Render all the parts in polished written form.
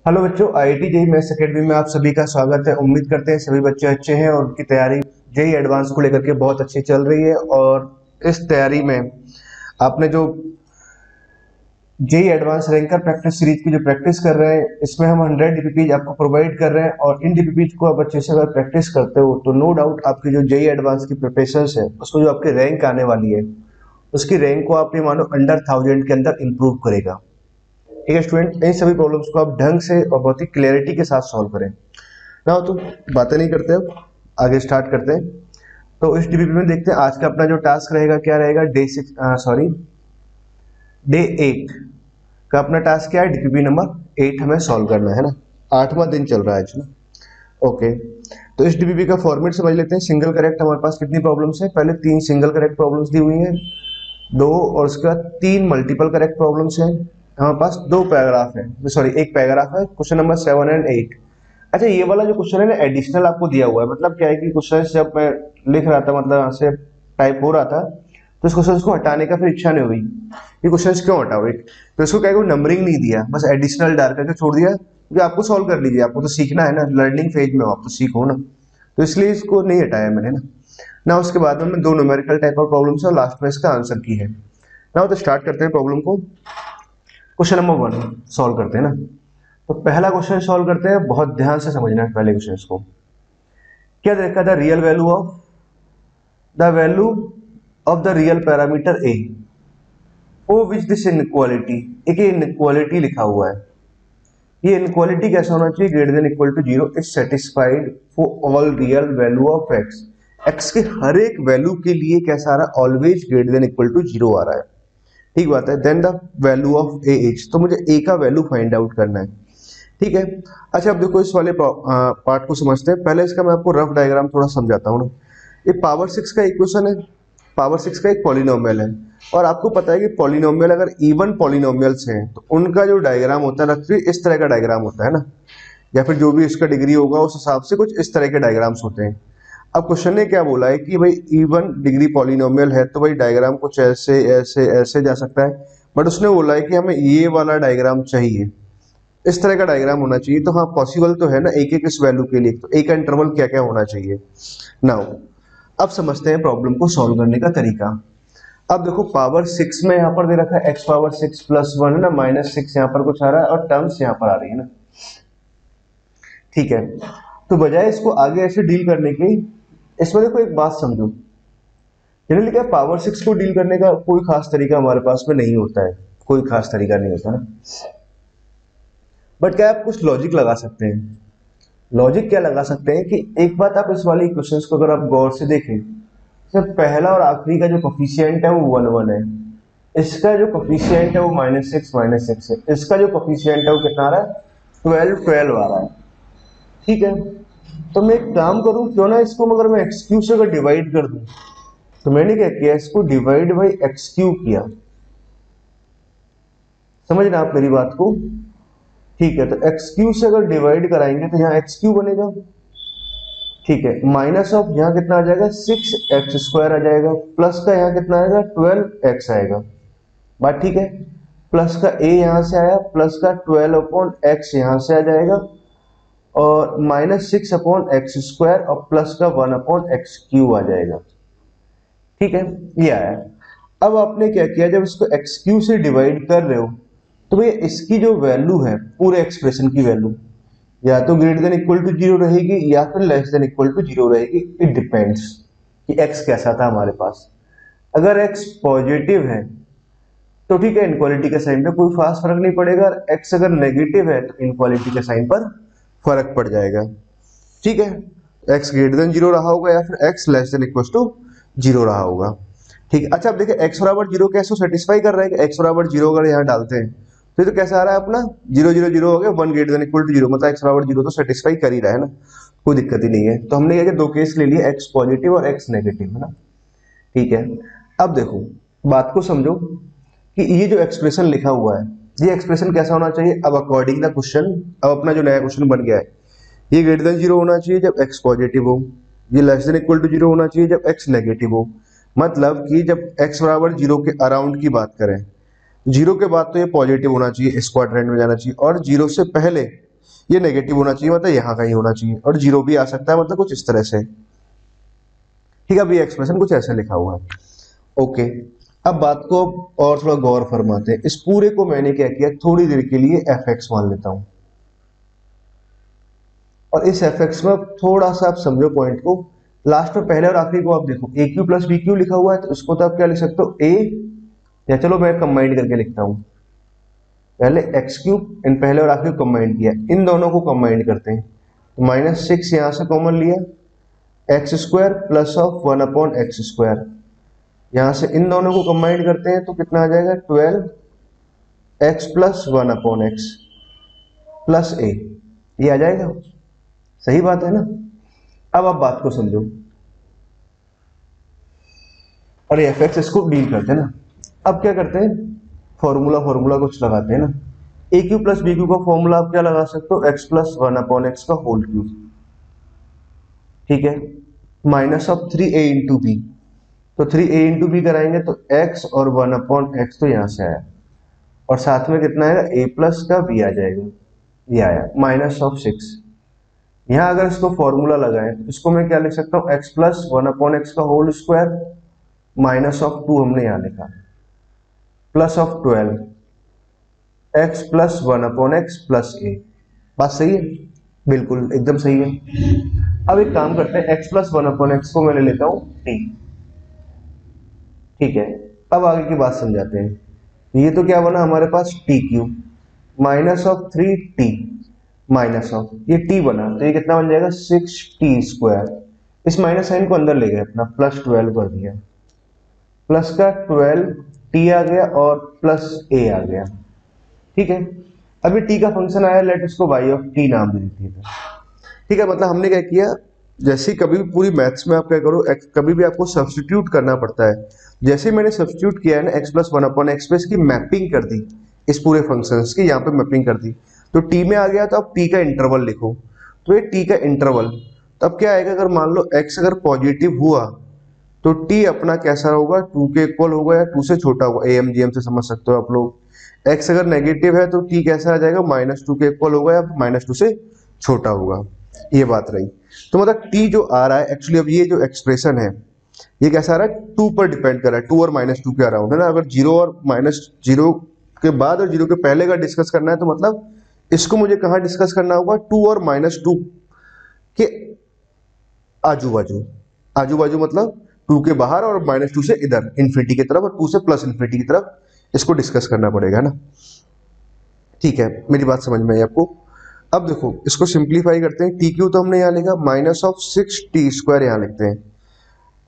Hello बच्चों, IIT JEE maths academy में आप सभी का स्वागत है। उम्मीद करते हैं सभी बच्चे अच्छे हैं और उनकी तैयारी जेईई एडवांस को लेकर के बहुत अच्छी चल रही है। और इस तैयारी में आपने जो JEE advance ranker practice series की जो प्रैक्टिस कर रहे हैं, इसमें हम 100 डीपीपीज आपको प्रोवाइड कर रहे हैं और इन डीपीपीज को आप अच्छे से अगर प्रैक्टिस करते हो तो नो डाउट आपकी जो जेईई एडवांस की प्रिपरेशन है उसमें जो आपकी रैंक आने वाली है उसकी रैंक को आप ये मानो अंडर 1000 के अंदर इंप्रूव करेगा। ठीक है स्टूडेंट, इन सभी प्रॉब्लम्स को आप ढंग से और बहुत ही क्लैरिटी के साथ सॉल्व करें ना। तो बातें नहीं करते, अब आगे स्टार्ट करते हैं। तो इस डीपीपी में देखते हैं आज का अपना जो टास्क रहेगा क्या रहेगा। डे 8 का अपना टास्क क्या है, डीपीपी नंबर 8 हमें सॉल्व करना है ना। 8वां दिन चल रहा है आज ना। ओके, तो इस डीपीपी का फॉर्मेट समझ लेते हैं। सिंगल करेक्ट हमारे पास कितनी प्रॉब्लम्स है, पहले 3 सिंगल करेक्ट प्रॉब्लम्स दी हुई हैं, 2 और उसके बाद 3 मल्टीपल करेक्ट प्रॉब्लम्स हैं। हमारे पास 2 पैराग्राफ है, सॉरी 1 पैराग्राफ है। Question number 7 and 8। अच्छा, ये वाला जो क्वेश्चन है ना एडिशनल आपको दिया हुआ है। मतलब क्या है कि क्वेश्चन जब मैं लिख रहा था, मतलब यहाँ से टाइप हो रहा था, तो इस क्वेश्चन को हटाने का फिर इच्छा नहीं हुई। ये क्वेश्चन क्यों हटाओ, एक तो इसको क्या नंबरिंग नहीं दिया, बस एडिशनल डाल करके छोड़ दिया कि आपको सॉल्व कर लीजिए। आपको तो सीखना है ना, लर्निंग फेज में हो आप, तो सीखो ना। तो इसलिए इसको नहीं हटाया मैंने ना। उसके बाद में 2 न्यूमेरिकल टाइप ऑफ प्रॉब्लम्स और लास्ट में इसका आंसर की है ना। तो स्टार्ट करते हैं प्रॉब्लम को। क्वेश्चन नंबर 1 सॉल्व करते हैं ना। तो पहला क्वेश्चन सॉल्व करते हैं, बहुत ध्यान से समझना है पहले क्वेश्चन को। क्या देखा था, real value of the real parameter a for which this inequality, एक इनइक्वालिटी लिखा हुआ है। ये इनइक्वालिटी कैसा होना चाहिए, greater than equal to 0 is satisfied for all real value of x. X के हर एक वैल्यू के लिए कैसा आ रहा है, always greater than equal to 0 आ रहा है। ठीक बात है। Then the value of a is, तो मुझे ए का वैल्यू फाइंड आउट करना है। ठीक है। अच्छा, अब देखो इस वाले पार्ट को समझते हैं। पहले इसका मैं आपको रफ डायग्राम थोड़ा समझाता हूँ ना। ये पावर 6 का इक्वेशन है। पावर 6 का एक पॉलिनोमियल है और आपको पता है कि पॉलिनोमियल अगर इवन पॉलिनोमियल्स हैं तो उनका जो डायग्राम होता है रखते इस तरह का डायग्राम होता है ना, या फिर जो भी इसका डिग्री होगा उस हिसाब से कुछ इस तरह के डायग्राम्स होते हैं। अब क्वेश्चन ने क्या बोला है कि भाई इवन डिग्री पॉलिनोमियल है तो भाई डायग्राम कुछ ऐसे ऐसे ऐसे जा सकता है, बट उसने बोला है कि हमें ये वाला डायग्राम चाहिए, इस तरह का डायग्राम होना चाहिए। तो हाँ पॉसिबल तो है ना, एक एक इस वैल्यू के लिए, तो एक का इंटरवल क्या क्या होना चाहिए। नाउ अब समझते हैं प्रॉब्लम को सॉल्व करने का तरीका। अब देखो पावर 6 में यहाँ पर दे रखा है एक्स पावर 6 प्लस 1 है ना, -6 यहाँ पर कुछ आ रहा है और टर्म्स यहाँ पर आ रही है ना। ठीक है, तो बजाय इसको आगे ऐसे डील करने की, इसमें देखो एक बात समझो। जनरली क्या पावर 6 को डील करने का कोई खास तरीका हमारे पास में नहीं होता है, कोई खास तरीका नहीं होता ना। बट क्या आप कुछ लॉजिक लगा सकते हैं। लॉजिक क्या लगा सकते हैं कि एक बात आप इस वाले इक्वेशंस को अगर आप गौर से देखें, सर पहला और आखिरी का जो कोफिशिएंट है वो 1 1 है। इसका जो कोफिशिएंट है वो -6 है। इसका जो कोफिशिएंट है वो कितना आ रहा है, 12 12 आ रहा है। ठीक है, तो मैं एक काम करूं, क्यों ना इसको मगर मैं एक्स क्यू से अगर डिवाइड कर दूं, तो मैंने क्या किया, इसको डिवाइड बाई एक्स क्यू किया। समझना आप मेरी बात को। ठीक है, तो एक्स क्यू से अगर डिवाइड कराएंगे तो यहाँ एक्स क्यू बनेगा। ठीक है, माइनस ऑफ यहाँ कितना आ जाएगा, 6x² आ जाएगा, प्लस का यहाँ कितना आएगा, 12x आएगा। बात ठीक है। प्लस का a यहाँ से आया, प्लस का 12/x यहाँ से आ जाएगा और -6/x² और प्लस का 1/x³ आ जाएगा। ठीक है, ये आया। अब आपने क्या किया, जब इसको x³ से डिवाइड कर रहे हो तो भैया इसकी जो वैल्यू है पूरे एक्सप्रेशन की वैल्यू या तो ग्रेटर देन इक्वल टू 0 रहेगी या फिर लेस देन इक्वल टू 0 रहेगी। इट डिपेंड्स कि x कैसा था हमारे पास। अगर x पॉजिटिव है तो ठीक है, इनक्वालिटी के साइन पे कोई खास फर्क नहीं पड़ेगा। x अगर नेगेटिव है तो इनक्वालिटी के साइन पर फर्क पड़ जाएगा। ठीक है, x ग्रेटर देन 0 रहा होगा या फिर x less than equal to 0 रहा होगा। ठीक है, अच्छा अब देखिए x बराबर 0 कैसे सेटिस्फाई कर रहा है कि x बराबर 0 अगर यहाँ डालते हैं तो कैसा आ रहा है अपना 0 0 0 हो गया, 1 ग्रेटर देन इक्वल टू 0, मतलब x बराबर 0 तो सेटिस्फाई कर ही रहा है ना, कोई दिक्कत ही नहीं है। तो हमने क्या किया, 2 केस ले लिए, x पॉजिटिव और x नेगेटिव है ना। ठीक है, अब देखो बात को समझो कि ये जो एक्सप्रेशन लिखा हुआ है ये एक्सप्रेशन कैसा होना चाहिए। अब अकॉर्डिंग द क्वेश्चन, अब अपना जो नया क्वेश्चन बन गया है, ये ग्रेटर देन 0 होना चाहिए जब x पॉजिटिव हो, ये लेस देन इक्वल टू 0 होना चाहिए जब x नेगेटिव हो। मतलब कि जब x बराबर 0 के अराउंड की बात करें, 0 के बाद तो ये पॉजिटिव होना चाहिए, इस क्वाड्रेंट में जाना चाहिए, और 0 से पहले ये नेगेटिव होना चाहिए, मतलब यहाँ कहीं होना चाहिए, और जीरो भी आ सकता है, मतलब कुछ इस तरह से। ठीक है, अब ये एक्सप्रेशन कुछ ऐसे लिखा हुआ है। ओके, अब बात को और थोड़ा गौर फरमाते हैं। इस पूरे को मैंने क्या किया, थोड़ी देर के लिए एफ एक्स मान लेता हूं, और इस एफ एक्स में थोड़ा सा आप समझो पॉइंट को। लास्ट में पहले और आखिरी को आप देखो, ए क्यू प्लस बी क्यू लिखा हुआ है, तो इसको तो आप क्या लिख सकते हो, ए, या चलो मैं कंबाइंड करके लिखता हूं, पहले एक्स क्यूब इन पहले और आखिरी को कंबाइंड किया, इन दोनों को कंबाइंड करते हैं, तो -6 यहां से कॉमन लिया, x square plus of 1/x², यहां से इन दोनों को कंबाइंड करते हैं तो कितना आ जाएगा, 12x प्लस 1/x प्लस ए, ये आ जाएगा। सही बात है ना। अब आप बात को समझो, और एफ एक्स इसको डील करते हैं ना। अब क्या करते हैं, फॉर्मूला कुछ लगाते हैं ना। ए क्यू प्लस बी क्यू का फॉर्मूला आप क्या लगा सकते हो, एक्स प्लस 1/x का होल क्यूब, ठीक है, -3a/b, तो 3a/b कराएंगे तो x और 1/x तो यहां से आया, और साथ में कितना आएगा, a प्लस का b आ जाएगा, ये आया -6। यहां अगर इसको फॉर्मूला लगाएं तो इसको मैं क्या लिख सकता हूं, x प्लस 1/x का होल स्क्वायर -2 हमने यहां लिखा, plus of 12 x plus 1/x plus a। बात सही है, बिल्कुल एकदम सही है। अब एक काम करते हैं, x प्लस 1/x को मैं ले लेता हूं t, ठीक है। अब आगे की बात समझाते हैं। ये तो क्या बना हमारे पास, T cube -3t minus of ये t बना, तो ये कितना बन जाएगा, 6t²। इस माइनस साइन को अंदर ले गए अपना, +12 कर दिया, प्लस का 12t आ गया और प्लस a आ गया, ठीक है। अभी t का फंक्शन आया, लेट इसको y ऑफ t नाम दे दीजिए, ठीक है। मतलब हमने क्या किया, जैसे कभी भी पूरी मैथ्स में आप क्या करो, कभी भी आपको सब्स्टिट्यूट करना पड़ता है। जैसे मैंने सब्स्टिट्यूट किया है ना, x प्लस 1/x पे इसकी मैपिंग कर दी, इस पूरे फंक्शंस की यहाँ पे मैपिंग कर दी, तो t में आ गया, तो अब t का इंटरवल लिखो, तो ये t का इंटरवल, तो अब क्या आएगा, अगर मान लो x अगर पॉजिटिव हुआ तो t अपना कैसा होगा, 2 के इक्वल होगा या 2 से छोटा होगा, AMGM से समझ सकते हो आप लोग। x अगर नेगेटिव है तो t कैसा आ जाएगा, -2 के इक्वल होगा या -2 से छोटा होगा, ये बात रही। तो मतलब t जो आ रहा है एक्चुअली, अब ये जो एक्सप्रेशन है ये कैसा आ रहा है, 2 पर डिपेंड कर रहा है, 2 और -2 के अराउंड है ना। अगर 0 और -0 के बाद और 0 के पहले का डिस्कस करना है तो मतलब इसको मुझे कहाँ डिस्कस करना होगा, 2 और -2 के आजू बाजू, आजू बाजू मतलब 2 के बाहर और -2 से इधर इन्फिनिटी की तरफ और 2 से प्लस इन्फिनिटी की तरफ, इसको डिस्कस करना पड़ेगा ना। ठीक है, मेरी बात समझ में आई आपको। अब देखो इसको सिंप्लीफाई करते हैं, टी क्यू तो हमने यहाँ लिखा, -6t² यहाँ लिखते हैं,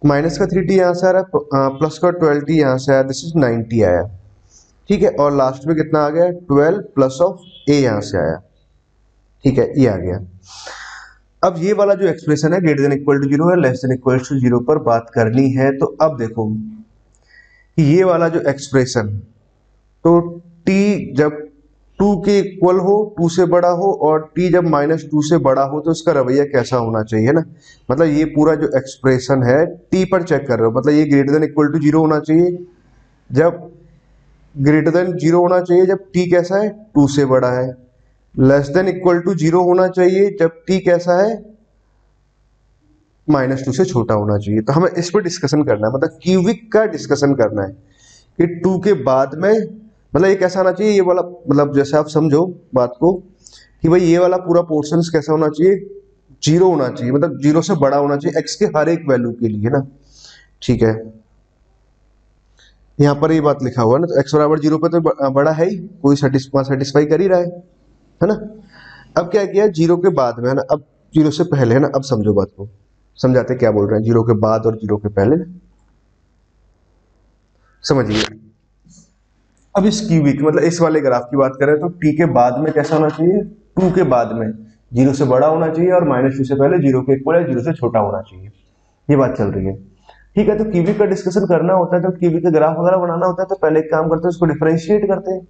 माइनस का 3t यहाँ से आ रहा है, प्लस का 12t यहाँ से आया, दिस इज 9t आया, ठीक है। और लास्ट में कितना आ गया, 12 प्लस ऑफ a यहाँ से आया, ठीक है, ये आ गया। अब ये वाला जो एक्सप्रेशन है ग्रेटर देन इक्वल टू 0 है, लेस देन इक्वल टू 0 पर बात करनी है। तो अब देखो कि ये वाला जो एक्सप्रेशन, तो t जब 2 के इक्वल हो, 2 से बड़ा हो, और t जब -2 से बड़ा हो, तो इसका रवैया कैसा होना चाहिए ना। मतलब ये पूरा जो एक्सप्रेशन है t पर चेक कर रहे हो, मतलब ये ग्रेटर देन इक्वल टू 0 होना चाहिए, जब ग्रेटर देन 0 होना चाहिए जब t कैसा है, 2 से बड़ा है, लेस देन इक्वल टू 0 होना चाहिए जब t कैसा है, -2 से छोटा होना चाहिए। तो हमें इस पर डिस्कशन करना है, मतलब क्यूबिक का डिस्कशन करना है कि 2 के बाद में, मतलब ये कैसा आना चाहिए, ये वाला, मतलब जैसे आप समझो बात को कि भाई ये वाला पूरा पोर्शन कैसा होना चाहिए, 0 होना चाहिए, मतलब 0 से बड़ा होना चाहिए x के हर एक वैल्यू के लिए ना, ठीक है। यहाँ पर ये बात लिखा हुआ है ना, तो x बराबर 0 पे तो बड़ा है ही, कोई सेटिस्फाई कर ही रहा है ना। अब क्या किया, 0 के बाद में है ना, अब 0 से पहले है ना, अब समझो बात को, समझाते क्या बोल रहे हैं, 0 के बाद और 0 के पहले, समझिए। अब इस क्यूबिक मतलब इस वाले ग्राफ की बात करें तो t के बाद में कैसा होना चाहिए, 2 के बाद में 0 से बड़ा होना चाहिए और -2 से पहले 0 के इक्वल या 0 से छोटा होना चाहिए, ये बात चल रही है, ठीक है। तो क्यूबिक का डिस्कशन करना होता है, तो क्यूबिक का ग्राफ वगैरह बनाना होता है, तो पहले एक काम करते हैं, उसको डिफरेंशिएट करते हैं,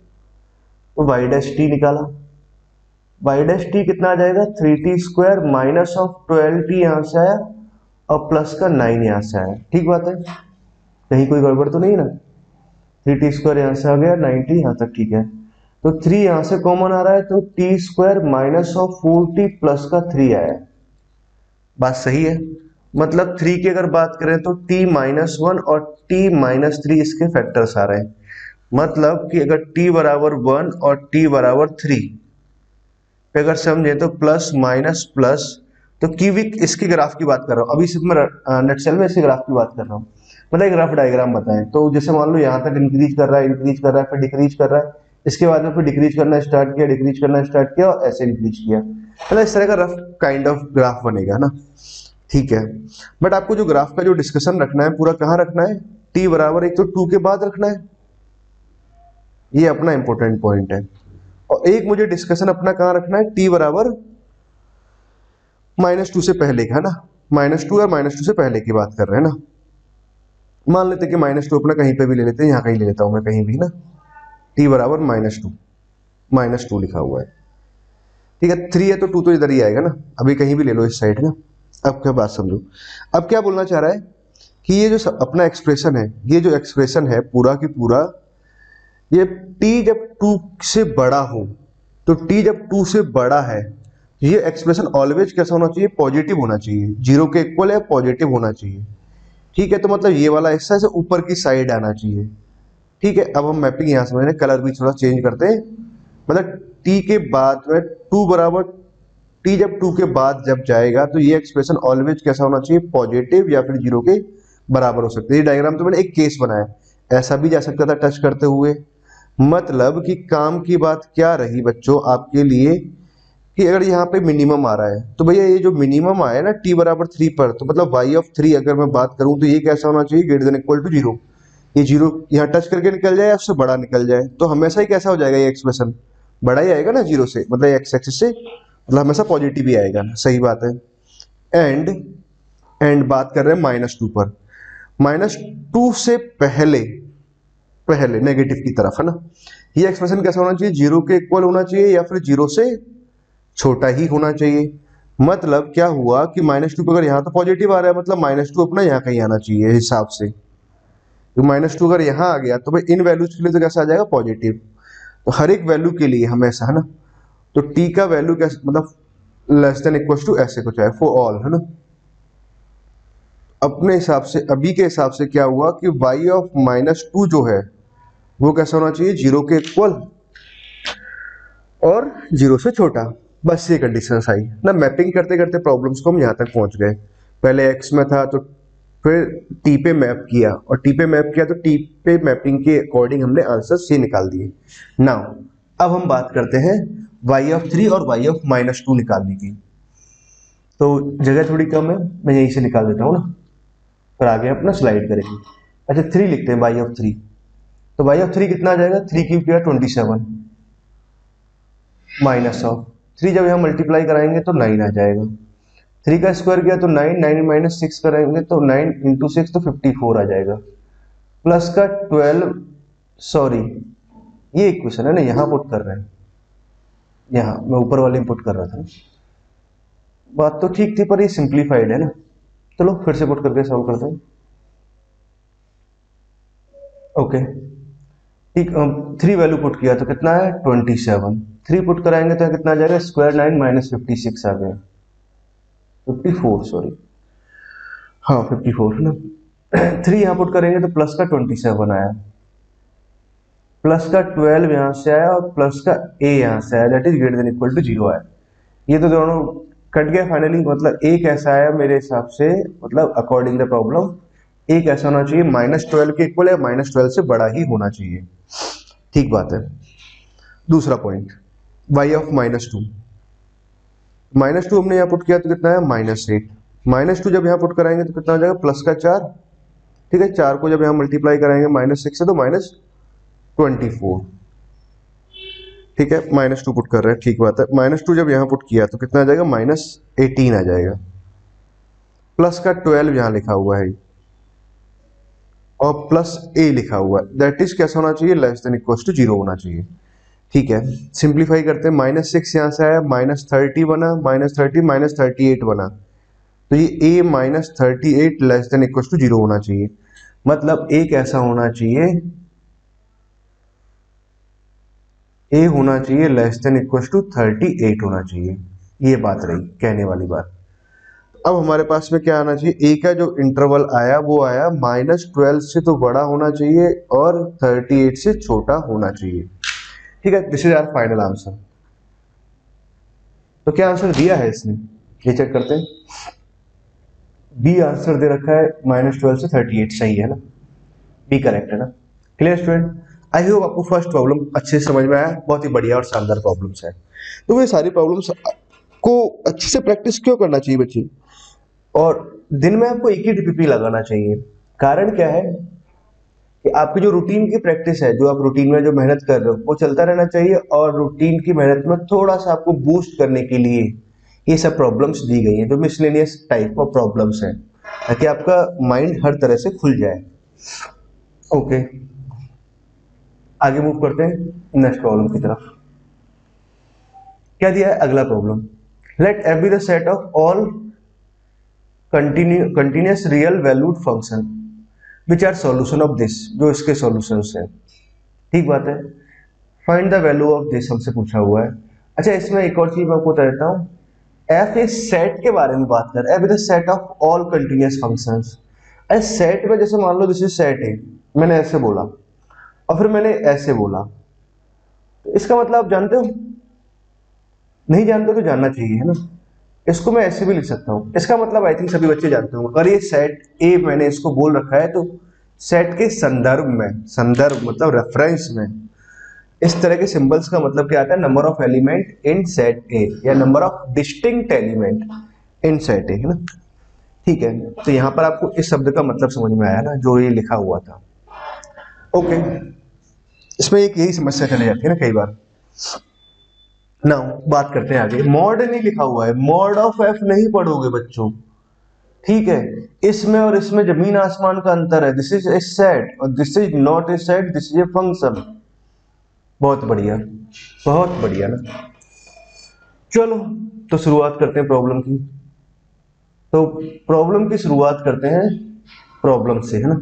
तो y डैश t निकाला, y डैश t कितना आ जाएगा, 3t² माइनस ऑफ 12t यहाँ से आया और प्लस का 9 यहाँ से आया, ठीक बात है, कहीं कोई गड़बड़ तो नहीं ना, 3t² यहाँ से आ गया, 9t यहाँ तक, ठीक है। तो 3 यहां से कॉमन आ रहा है, तो T square minus of 4t plus का 3 आया। बात सही है। मतलब 3 की अगर बात करें तो t माइनस 1 और t माइनस 3 इसके फैक्टर्स आ रहे हैं। मतलब कि अगर t बराबर 1 और t बराबर 3 पे अगर समझे तो प्लस माइनस प्लस, तो क्यूबिक इसके ग्राफ की बात कर रहा हूँ अभी, सिर्फ मैं नटसेल में इसके ग्राफ की बात कर रहा हूँ। मतलब एक रफ डायग्राम बताएं तो जैसे मान लो यहाँ तक इंक्रीज कर रहा है, इंक्रीज कर रहा है, फिर डिक्रीज कर रहा है, इसके बाद में फिर डिक्रीज करना स्टार्ट किया, डिक्रीज करना स्टार्ट किया और ऐसे इंक्रीज किया। मतलब इस तरह का रफ काइंड ऑफ ग्राफ बनेगा ना। ठीक है, बट आपको जो ग्राफ का जो डिस्कशन रखना है पूरा कहाँ रखना है, टी बराबर एक तो 2 के बाद रखना है, ये अपना इंपॉर्टेंट पॉइंट है। और एक मुझे डिस्कशन अपना कहाँ रखना है, टी बराबर -2 से पहले का है ना, -2 और -2 से पहले की बात कर रहे हैं ना। मान लेते कि -2 अपना कहीं पे भी ले लेते हैं, यहाँ कहीं ले लेता हूं मैं कहीं भी ना, टी बराबर -2 लिखा हुआ है। ठीक है, 3 है तो 2 तो इधर ही आएगा ना, अभी कहीं भी ले लो इस साइड ना। अब क्या बात समझो, अब क्या बोलना चाह रहा है कि ये जो अपना एक्सप्रेशन है, ये जो एक्सप्रेशन है पूरा की पूरा, ये t जब 2 से बड़ा हो, तो t जब 2 से बड़ा है, ये एक्सप्रेशन ऑलवेज कैसा होना चाहिए, पॉजिटिव होना चाहिए, 0 के इक्वल है, पॉजिटिव होना चाहिए। ठीक है, तो मतलब ये वाला हिस्सा से ऊपर की साइड आना चाहिए। ठीक है, अब हम मैपिंग यहाँ समझ रहे हैं, कलर भी थोड़ा चेंज करते हैं। मतलब t के बाद में 2 बराबर, t जब 2 के बाद जब जाएगा तो ये एक्सप्रेशन ऑलवेज कैसा होना चाहिए, पॉजिटिव या फिर 0 के बराबर हो सकते हैं। ये डायग्राम तो मैंने एक केस बनाया, ऐसा भी जा सकता था टच करते हुए। मतलब कि काम की बात क्या रही बच्चों आपके लिए, कि अगर यहाँ पे मिनिमम आ रहा है तो भैया ये जो मिनिमम आया ना t बराबर 3 पर, तो मतलब y ऑफ 3 अगर मैं बात करूं तो ये कैसा होना चाहिए, ग्रेटर देन इक्वल टू 0। ये 0 यहाँ टच करके निकल जाए या उससे बड़ा निकल जाए, तो हमेशा ही कैसा हो जाएगा, ये एक्सप्रेशन बड़ा ही आएगा ना 0 से, मतलब एक्स एक्सिस से, मतलब हमेशा पॉजिटिव ही आएगा ना, सही बात है। एंड बात कर रहे हैं -2 पर, -2 से पहले पहले नेगेटिव की तरफ है ना, ये एक्सप्रेशन कैसा होना चाहिए, 0 के इक्वल होना चाहिए या फिर 0 से छोटा ही होना चाहिए। मतलब क्या हुआ कि -2 अगर यहाँ तो पॉजिटिव आ रहा है, मतलब -2 अपना यहाँ कहीं आना चाहिए हिसाब से। तो -2 अगर यहाँ आ गया तो भाई इन वैल्यूज के लिए तो कैसा आ जाएगा, पॉजिटिव। तो हर एक वैल्यू के लिए हमेशा है ना, तो t का वैल्यू कैसे, मतलब लेस देन इक्वल टू ऐसे कुछ है फॉर ऑल है ना। अपने हिसाब से अभी के हिसाब से क्या हुआ कि y ऑफ -2 जो है वो कैसा होना चाहिए, 0 के इक्वल और 0 से छोटा। बस ये कंडीशन आई ना, मैपिंग करते करते प्रॉब्लम्स को हम यहाँ तक पहुंच गए। पहले x में था तो फिर t पे मैप किया, और t पे मैप किया तो t पे मैपिंग के अकॉर्डिंग हमने आंसर c निकाल दिए। नाउ अब हम बात करते हैं y ऑफ 3 और y ऑफ -2 निकालने की। तो जगह थोड़ी कम है, मैं यहीं से निकाल देता हूँ ना, फिर आगे अपना स्लाइड करेंगे। अच्छा 3 लिखते हैं, y ऑफ 3, तो y ऑफ 3 कितना आ जाएगा, 3 क्यूब किया 27, माइनस ऑफ 3 जब यहाँ मल्टीप्लाई कराएंगे तो 9 आ जाएगा, 3 का स्क्वायर किया तो 9, 9 माइनस 6 करेंगे तो 9 इंटू 6 तो 54 आ जाएगा, प्लस का 12, सॉरी ये इक्वेशन है ना, यहाँ पुट कर रहे हैं, यहाँ मैं ऊपर वाले में पुट कर रहा था। बात तो ठीक थी पर ये सिंप्लीफाइड है ना, चलो फिर से पुट करके सॉल्व करते हैं। ओके ठीक, 3 वैल्यू पुट किया तो कितना है 27, 3 पुट कराएंगे तो कितना आ जाएगा, स्क्वायर 9 माइनस 56 आ गया, 54 सॉरी, हाँ 54 है ना। 3 यहाँ पुट करेंगे तो प्लस का 27 आया, प्लस का 12 यहाँ से आया और प्लस का a यहाँ से आया, that is greater than equal to 0 आया। ये तो दोनों कट गया फाइनली, मतलब a कैसा आया मेरे हिसाब से, मतलब अकॉर्डिंग द प्रॉब्लम a कैसा होना चाहिए, -12 के इक्वल है, -12 से बड़ा ही होना चाहिए। ठीक बात है। दूसरा पॉइंट y ऑफ -2, -2 हमने यहाँ पुट किया तो कितना है, -8, -2 जब यहाँ पुट कराएंगे तो कितना हो जाएगा, प्लस का 4, ठीक है, 4 को जब यहाँ मल्टीप्लाई कराएंगे -6 से तो -24, ठीक है, -2 पुट कर रहे हैं, ठीक बात है। -2 जब यहाँ पुट किया तो कितना आ जाएगा, -18 आ जाएगा, प्लस का 12 यहाँ लिखा हुआ है और प्लस a लिखा हुआ है, दैट इज कैसा होना चाहिए, लेस देन इक्वल टू 0 होना चाहिए। ठीक है, सिंप्लीफाई करते हैं, -6 यहाँ से आया, -30 बना, -30 -38 बना, तो ये a -38 less than equal to 0 होना चाहिए। मतलब a कैसा होना चाहिए, ए होना चाहिए लेस देन इक्वल टू 38 होना चाहिए। ये बात रही कहने वाली बात। अब हमारे पास में क्या आना चाहिए, ए का जो इंटरवल आया वो आया -12 से तो बड़ा होना चाहिए और 38 से छोटा होना चाहिए। ठीक है, this is our final answer. तो क्या आंसर दिया है इसने, ये चेक करते हैं। बी आंसर दे रखा है -12 से 38, सही है ना, बी करेक्ट है ना। क्लियर स्टूडेंट, आई होप आपको फर्स्ट प्रॉब्लम अच्छे से समझ में आया। बहुत ही बढ़िया और शानदार प्रॉब्लम्स है। तो ये सारी प्रॉब्लम्स को अच्छे से प्रैक्टिस क्यों करना चाहिए बच्चे, और दिन में आपको एक ही डीपीपी लगाना चाहिए। कारण क्या है कि आपकी जो रूटीन की प्रैक्टिस है, जो आप रूटीन में जो मेहनत कर रहे हो वो चलता रहना चाहिए, और रूटीन की मेहनत में थोड़ा सा आपको बूस्ट करने के लिए ये सब प्रॉब्लम्स दी गई हैं, जो मिसलेनियस टाइप ऑफ प्रॉब्लम्स हैं, ताकि आपका माइंड हर तरह से खुल जाए। ओके, आगे मूव करते हैं नेक्स्ट प्रॉब्लम की तरफ। क्या दिया है अगला problem, let f be the set of all continuous real valued function which are solution of this, जो इसके सॉल्यूशंस हैं। ठीक बात है, find the value of this हमसे पूछा हुआ है। अच्छा, इसमें एक और चीज मैं आपको बता देता हूँ, एफ इज सेट के बारे में बात कर, F is the set of all continuous functions. Set में जैसे मान लो दिस इज सेट है, मैंने ऐसे बोला और फिर मैंने ऐसे बोला, तो इसका मतलब आप जानते हो, नहीं जानते तो जानना चाहिए, है ना। इसको मैं ऐसे भी लिख सकता हूँ, इसका मतलब आई थिंक सभी बच्चे जानते होंगे। अगर ये सेट ए मैंने इसको बोल रखा है, तो सेट के संदर्भ में, संदर्भ मतलब रेफरेंस में इस तरह के सिंबल्स का मतलब क्या आता है, number of element in set A, या number of distinct element in set A, है ना। ठीक है, तो यहां पर आपको इस शब्द का मतलब समझ में आया ना, जो ये लिखा हुआ था। ओके, इसमें एक यही समस्या चली जाती है ना कई बार। नाउ बात करते हैं आगे, मॉड नहीं लिखा हुआ है, मॉड ऑफ एफ नहीं पढ़ोगे बच्चों। ठीक है, इसमें और इसमें जमीन आसमान का अंतर है। दिस इज ए सेट और this is not a set, this is a function. बहुत बढ़िया, बहुत बढ़िया ना। चलो, तो शुरुआत करते हैं प्रॉब्लम की। तो प्रॉब्लम की शुरुआत करते हैं प्रॉब्लम से, है ना।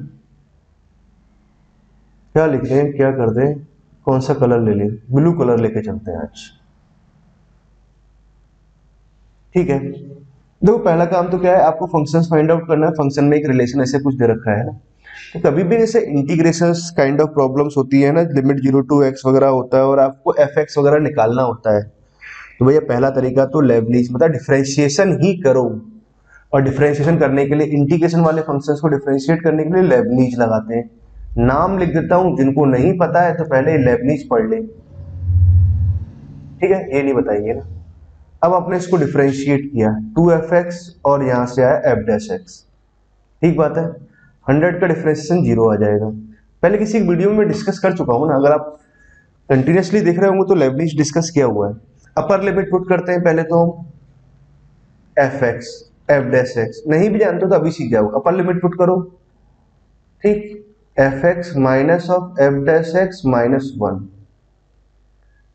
क्या लिखते हैं, क्या कर दें, कौन सा कलर ले लें, ब्लू कलर लेके चलते हैं आज। ठीक है, देखो पहला काम तो क्या है, आपको फंक्शंस फाइंड आउट करना है। फंक्शन में एक रिलेशन ऐसे कुछ दे रखा है ना, तो कभी भी जैसे इंटीग्रेशन काइंड ऑफ प्रॉब्लम्स होती है ना, लिमिट 0 to x वगैरह होता है और आपको fx वगैरह निकालना होता है, तो भैया पहला तरीका तो लेबनीज मतलब डिफरेंशिएशन ही करो। और डिफरेंशिएशन करने के लिए, इंटीग्रेशन वाले फंक्शंस को डिफरेंशिएट करने के लिए लेबनीज लगाते हैं। नाम लिख देता हूं, जिनको नहीं पता है तो पहले लेबनीज पढ़ ले। ठीक है, ये नहीं बताइए ना। अब आपने इसको डिफरेंशिएट किया 2fx और यहां से आया f डैश x। ठीक बात है, 100 का डिफरेंशिएशन 0 आ जाएगा। पहले किसी वीडियो में डिस्कस कर चुका हूं ना, अगर आप कंटिन्यूसली देख रहे होंगे तो लेबनीज डिस्कस किया हुआ है। अपर लिमिट पुट करते हैं पहले तो हम, fx f डैश x, नहीं भी जानते तो अभी सीख जाओ। अपर लिमिट पुट करो, ठीक, fx minus of f dash x minus 1,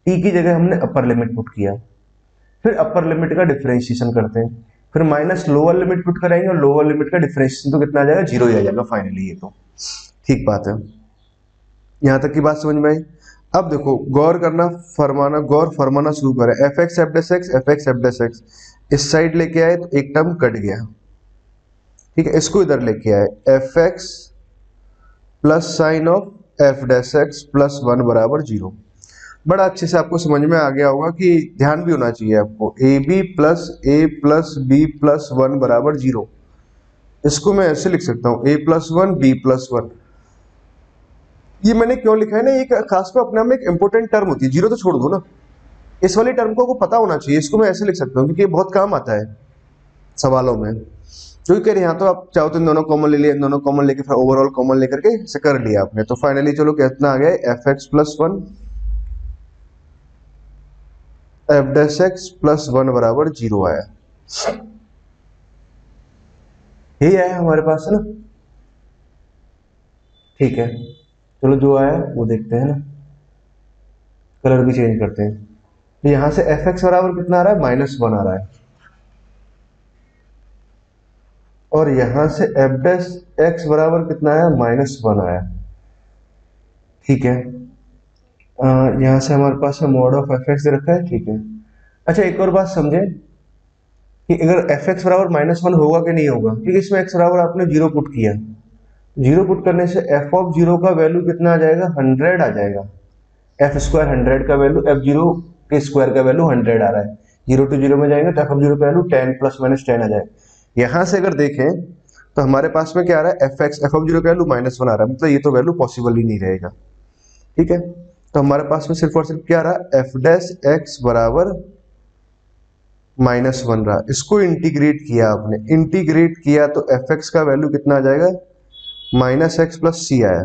t की जगह हमने अपर लिमिट पुट किया। फिर अपर लिमिट का डिफरेंशिएशन करते हैं, फिर माइनस लोअर लिमिट पुट कराएंगे और लोअर लिमिट का डिफरेंशिएशन तो कितना आ जाएगा, 0 ही आ जाएगा फाइनली। ये तो ठीक बात है, यहां तक की बात समझ में आई। अब देखो गौर करना, फरमाना, गौर फरमाना शुरू करें। F x F dash x, F x F dash x इस साइड लेके आए तो एक टर्म कट गया। ठीक है, इसको इधर लेके आए, F x plus sign of F dash x plus 1 बराबर 0। बड़ा अच्छे से आपको समझ में आ गया होगा कि ध्यान भी होना चाहिए आपको, a b plus b plus 1 बराबर 0। इसको मैं ऐसे लिख सकता हूँ, ए प्लस 1 बी प्लस 1। ये मैंने क्यों लिखा है ना, एक खास में अपने आप में एक इंपॉर्टेंट टर्म होती है, 0 तो छोड़ दो ना, इस वाली टर्म को आपको पता होना चाहिए। इसको मैं ऐसे लिख सकता हूँ क्योंकि ये बहुत काम आता है सवालों में। क्योंकि कह रहे यहाँ तो आप चाहो तो इन दोनों कॉमन ले लिए, इन दोनों कॉमन लेके फिर ओवरऑल कॉमन लेकर के इसे कर लिया आपने। तो फाइनली चलो कितना आ गया, F x plus 1 F dash x plus 1 बराबर 0 आया। यही आया हमारे पास, है ना। ठीक है, चलो जो आया वो देखते हैं ना, कलर भी चेंज करते हैं। तो यहां से एफ एक्स बराबर कितना आ रहा है, -1 आ रहा है, और यहां से एफ डैश एक्स बराबर कितना आया, -1 आया। ठीक है, यहाँ से हमारे पास है मॉड ऑफ एफ एक्स दे रखा है, ठीक है। अच्छा एक और बात समझे कि अगर एफ एक्स बराबर -1 होगा कि नहीं होगा, क्योंकि इसमें एक्स बराबर आपने जीरो पुट किया, जीरो पुट करने से एफ ऑफ जीरो का वैल्यू कितना आ जाएगा, 100 आ जाएगा। एफ स्क्वायर 100 का वैल्यू, एफ जीरो के स्क्वायर का वैल्यू 100 आ रहा है, जीरो टू जीरो में जाएंगे तो एफ ऑफ जीरो का वैल्यू 10 ± 10 आ जाएगा। यहाँ से अगर देखें तो हमारे पास में क्या आ रहा है, एफ ऑफ जीरो का वैल्यू -1 आ रहा है, मतलब ये तो वैल्यू पॉसिबल ही नहीं रहेगा, ठीक है। तो हमारे पास में सिर्फ और सिर्फ क्या आ रहा है, एफ डैश एक्स बराबर -1 रहा। इसको इंटीग्रेट किया आपने, इंटीग्रेट किया तो एफ एक्स का वैल्यू कितना आ जाएगा, -x + c आया।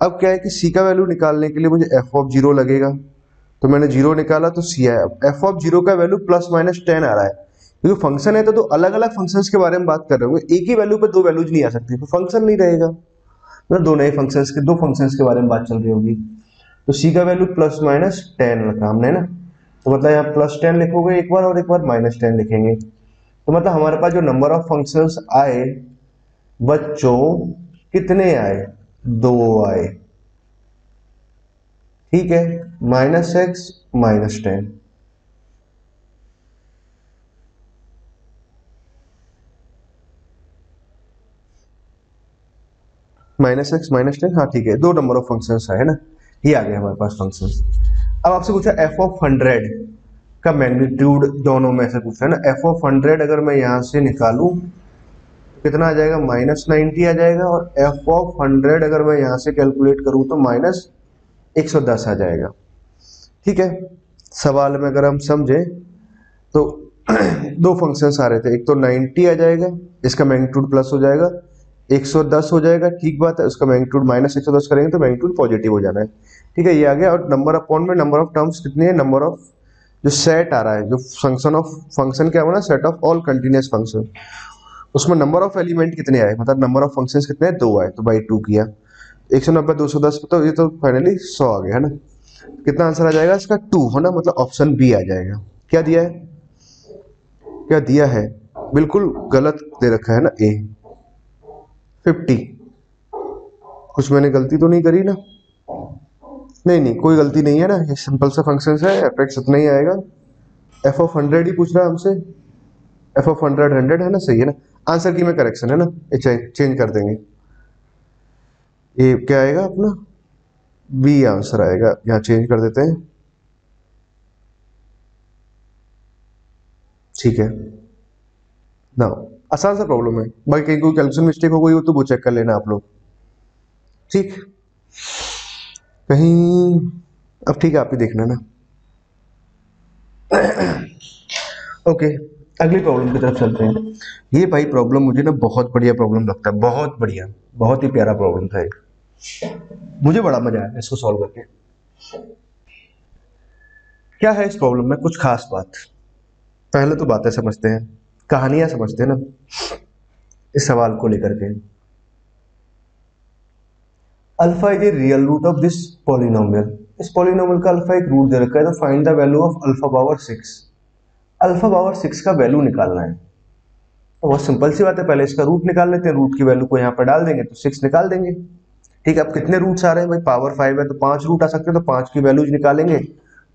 अब क्या है कि c का वैल्यू निकालने के लिए मुझे एफ ऑफ जीरो लगेगा, तो मैंने जीरो निकाला तो c आया। एफ ऑफ जीरो का वैल्यू +-10 आ रहा है, क्योंकि फंक्शन है तो अलग अलग फंक्शंस के बारे में बात कर रहे हो, एक ही वैल्यू पे दो वैल्यूज नहीं आ सकती, तो फंक्शन नहीं रहेगा, मतलब दो नए फंक्शंस के, दो फंक्शंस के बारे में बात चल रही होगी। तो c का वैल्यू +-10 रखा हमने ना, तो मतलब यहाँ +10 लिखोगे एक बार और एक बार -10 लिखेंगे, तो मतलब हमारे पास जो नंबर ऑफ फंक्शंस आए बच्चों, कितने आए, दो आए, ठीक है, -x -10। -x -10, हाँ ठीक है, दो नंबर ऑफ फंक्शंस है ना, ये आ गए हमारे पास फंक्शंस। अब आपसे पूछा एफ ऑफ 100 का मैग्नीट्यूड, दोनों में से पूछा है ना, एफ ऑफ 100 अगर मैं यहां से निकालूं तो कितना आ जाएगा, -90 आ जाएगा, और एफ ऑफ 100 अगर मैं यहां से कैलकुलेट करूं तो -110 आ जाएगा, ठीक है। सवाल में अगर हम समझे तो दो फंक्शंस आ रहे थे, एक तो 90 आ जाएगा, इसका मैग्नीट्यूड प्लस हो जाएगा, 110 हो जाएगा, ठीक बात है, उसका मैग्नीट्यूड -110 करेंगे तो मैग्नीट्यूड पॉजिटिव हो जाना है, ठीक है, ये आ गया। और नंबर अपॉन में नंबर ऑफ टर्म्स कितनी है, नंबर ऑफ जो सेट आ रहा है, जो फंक्शन क्या होना, set of all continuous function, उसमें नंबर ऑफ एलिमेंट कितने आए, मतलब नंबर ऑफ फंक्शंस कितने हैं, दो आए, तो बाई 2 किया, 190 210, तो ये तो फाइनली 100 आ गया है ना। कितना आंसर आ जाएगा इसका, 2 है ना, मतलब ऑप्शन बी आ जाएगा। क्या दिया है, क्या दिया है, बिल्कुल गलत दे रखा है ना, ए 50, कुछ मैंने गलती तो नहीं करी ना, नहीं नहीं कोई गलती नहीं है ना, ये सिंपल सा फंक्शन है, एफ एक्स इतना ही आएगा, एफ ऑफ 100 ही पूछ रहा है हमसे, एफ ऑफ 100 है ना, सही है ना, आंसर की में करेक्शन है ना, ये चेंज कर देंगे, ये क्या आएगा अपना, बी आंसर आएगा, यहाँ चेंज कर देते हैं, ठीक है ना। आसान सा प्रॉब्लम है, बाकी कहीं कोई कैलकुलेशन मिस्टेक हो गई हो तो वो चेक कर लेना आप लोग, ठीक, कहीं, अब ठीक है आप ही देखना ना। ओके, अगली प्रॉब्लम की तरफ चलते हैं। ये भाई प्रॉब्लम मुझे ना बहुत बढ़िया प्रॉब्लम लगता है, बहुत बढ़िया, बहुत ही प्यारा प्रॉब्लम था ये, मुझे बड़ा मजा आया इसको सॉल्व करके। क्या है इस प्रॉब्लम में कुछ खास बात, पहले तो बातें समझते हैं, कहानियां समझते हैं ना इस सवाल को लेकर के। Alpha is a real root of this polynomial, इस पॉलिनोमियल का अल्फा एक रूट दे रखा है, तो find the value of alpha power 6, alpha power 6 का वैल्यू निकालना है। तो बहुत सिंपल सी बात है, पहले इसका रूट निकाल लेते हैं, रूट की वैल्यू को यहाँ पर डाल देंगे तो 6 निकाल देंगे, ठीक है। अब कितने रूट्स आ रहे हैं भाई, पावर 5 है तो 5 रूट आ सकते हैं, तो 5 की वैल्यूज निकालेंगे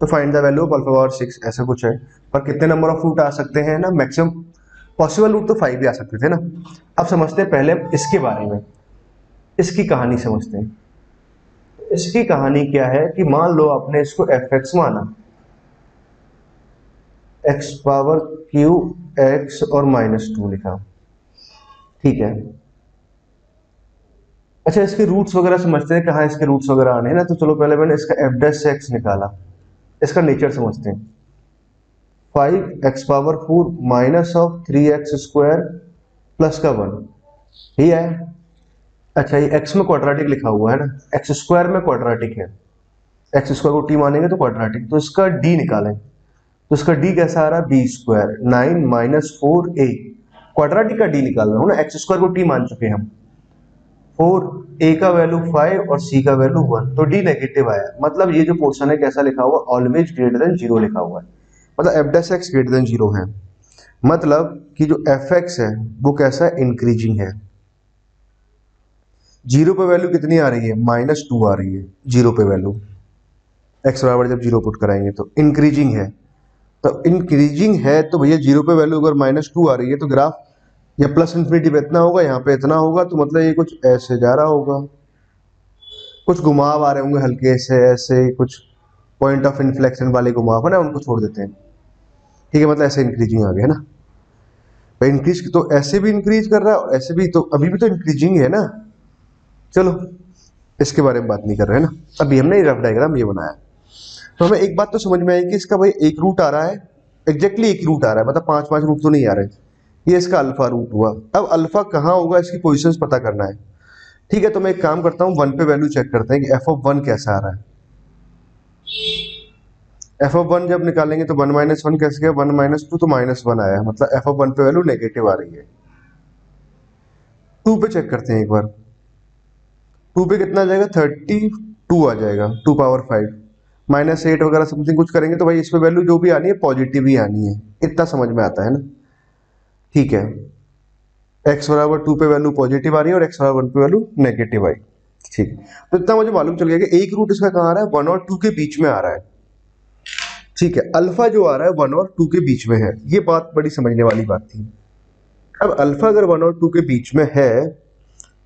तो find the value of alpha power 6, ऐसा कुछ है। पर कितने नंबर ऑफ रूट आ सकते हैं ना, मैक्सिमम पॉसिबल रूट तो 5 भी आ सकते थे ना। अब समझते हैं पहले इसके बारे में, इसकी कहानी समझते हैं। इसकी कहानी क्या है कि मान लो आपने इसको एफ एक्स माना, एक्स पावर क्यू एक्स और -2 लिखा, ठीक है। अच्छा इसके रूट्स वगैरह समझते हैं, कहाँ इसके रूट्स वगैरह आने हैं ना, तो चलो पहले मैंने इसका एफ डैश से एक्स निकाला, इसका नेचर समझते हैं। 5x⁴ minus of 3x² plus का 1, ही है। अच्छा ये x में क्वाड्रेटिक लिखा हुआ है ना, x² में क्वाड्रेटिक है, x² को t मानेंगे तो क्वाड्रेटिक, तो इसका d निकालें, तो इसका d कैसा आ रहा है, b², 9 - 4a, क्वाड्रेटिक का d निकालना हो ना, x² को t मान चुके हैं हम, 4, a का वैल्यू 5 और c का वैल्यू 1, तो d नेगेटिव आया, मतलब ये जो पोर्शन है कैसा लिखा हुआ, ऑलवेज ग्रेटर देन 0 लिखा हुआ है, मतलब F dash x greater than 0 है, मतलब कि जो एफ एक्स है वो कैसा है, इंक्रीजिंग है। 0 पे वैल्यू कितनी आ रही है, -2 आ रही है 0 पे वैल्यू, एक्स बराबर जब 0 पुट कराएंगे तो इंक्रीजिंग है, तो इंक्रीजिंग है तो भैया 0 पे वैल्यू अगर -2 आ रही है तो ग्राफ या प्लस इन्फिनिटी पे इतना होगा, यहाँ पे इतना होगा, तो मतलब ये कुछ ऐसे जा रहा होगा, कुछ घुमाव आ रहे होंगे हल्के से ऐसे, कुछ पॉइंट ऑफ इन्फ्लेक्शन वाले घुमाव है ना, उनको छोड़ देते हैं। ठीक है, मतलब ऐसे इंक्रीजिंग आ गया ना भाई, इंक्रीज तो ऐसे भी इंक्रीज कर रहा है और ऐसे भी, तो अभी भी तो इंक्रीजिंग है ना। चलो इसके बारे में बात नहीं कर रहे हैं ना, अभी हमने रफ डायग्राम ये बनाया। तो हमें एक बात तो समझ में आई कि इसका भाई एक रूट आ रहा है, एग्जैक्टली एक रूट आ रहा है, मतलब 5 रूट तो नहीं आ रहे, ये इसका अल्फा रूट हुआ। अब अल्फा कहाँ होगा इसकी पोजीशंस पता करना है। ठीक है, तो मैं एक काम करता हूँ, 1 पे वैल्यू चेक करते हैं कि एफ ऑफ 1 कैसा आ रहा है। एफ ऑफ 1 जब निकालेंगे तो 1 - 1 कैसे गया, 1 - 2 तो -1 आया, मतलब एफ ऑफ 1 पे वैल्यू नेगेटिव आ रही है। 2 पे चेक करते हैं एक बार, 2 पे कितना आ जाएगा, 32 आ जाएगा, 2 पावर 5 -8 वगैरह समथिंग कुछ करेंगे तो भाई इस पे वैल्यू जो भी आनी है पॉजिटिव ही आनी है, इतना समझ में आता है ना। ठीक है, x बराबर 2 पे वैल्यू पॉजिटिव आ रही है और x बराबर 1 पे वैल्यू नेगेटिव आई। ठीक है, तो इतना मुझे मालूम चल गया कि एक रूट इसका कहाँ आ रहा है, 1 और 2 के बीच में आ रहा है। ठीक है, अल्फा जो आ रहा है 1 और 2 के बीच में है, ये बात बड़ी समझने वाली बात थी। अब अल्फा अगर 1 और 2 के बीच में है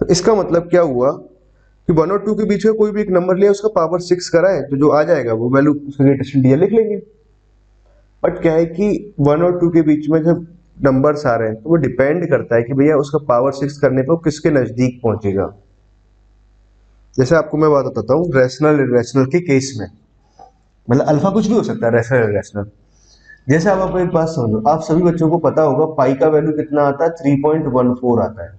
तो इसका मतलब क्या हुआ कि 1 और 2 के बीच में कोई भी एक नंबर लिया, उसका पावर 6 कराए तो जो आ जाएगा वो वैल्यू उसका ग्रेटेस्ट इंटीजर लिख लेंगे। बट क्या है कि 1 और 2 के बीच में जब नंबर्स आ रहे हैं तो वो डिपेंड करता है कि भैया उसका पावर 6 करने पर किसके नजदीक पहुंचेगा। जैसे आपको मैं बात बताता हूँ रैशनल इरेशनल के केस में, मतलब अल्फा कुछ भी हो सकता है, रैशनल इरेशनल। जैसे आप आपको एक बात समझो, आप सभी बच्चों को पता होगा पाई का वैल्यू कितना आता है, 3.14 आता है।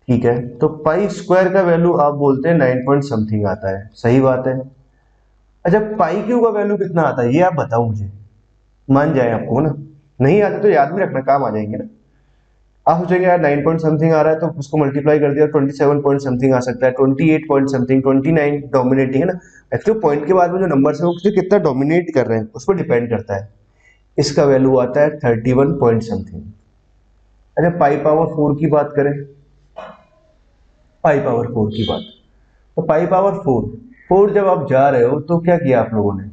ठीक है, तो पाई स्क्वायर का वैल्यू आप बोलते हैं 9 पॉइंट समथिंग आता है, सही बात है। अच्छा, पाई क्यू का वैल्यू कितना आता है ये आप बताओ मुझे, मान जाए आपको ना, नहीं आता तो याद भी रखना, काम आ जाएंगे ना। आप सोचेंगे यार 9 पॉइंट समथिंग आ रहा है तो उसको मल्टीप्लाई कर दिया, 27 पॉइंट समथिंग आ सकता है, 28 पॉइंट समथिंग, 29 डोमिनेटिंग है ना। एक्चुअली पॉइंट के बाद में जो नंबर है वो कितना डोमिनेट कर रहे हैं उस पर डिपेंड करता है। इसका वैल्यू आता है 31 पॉइंट समथिंग। अच्छा, पाई पावर 4 की बात करें, पाई पावर 4 की बात, तो पाई पावर 4 जब आप जा रहे हो तो क्या किया आप लोगों ने,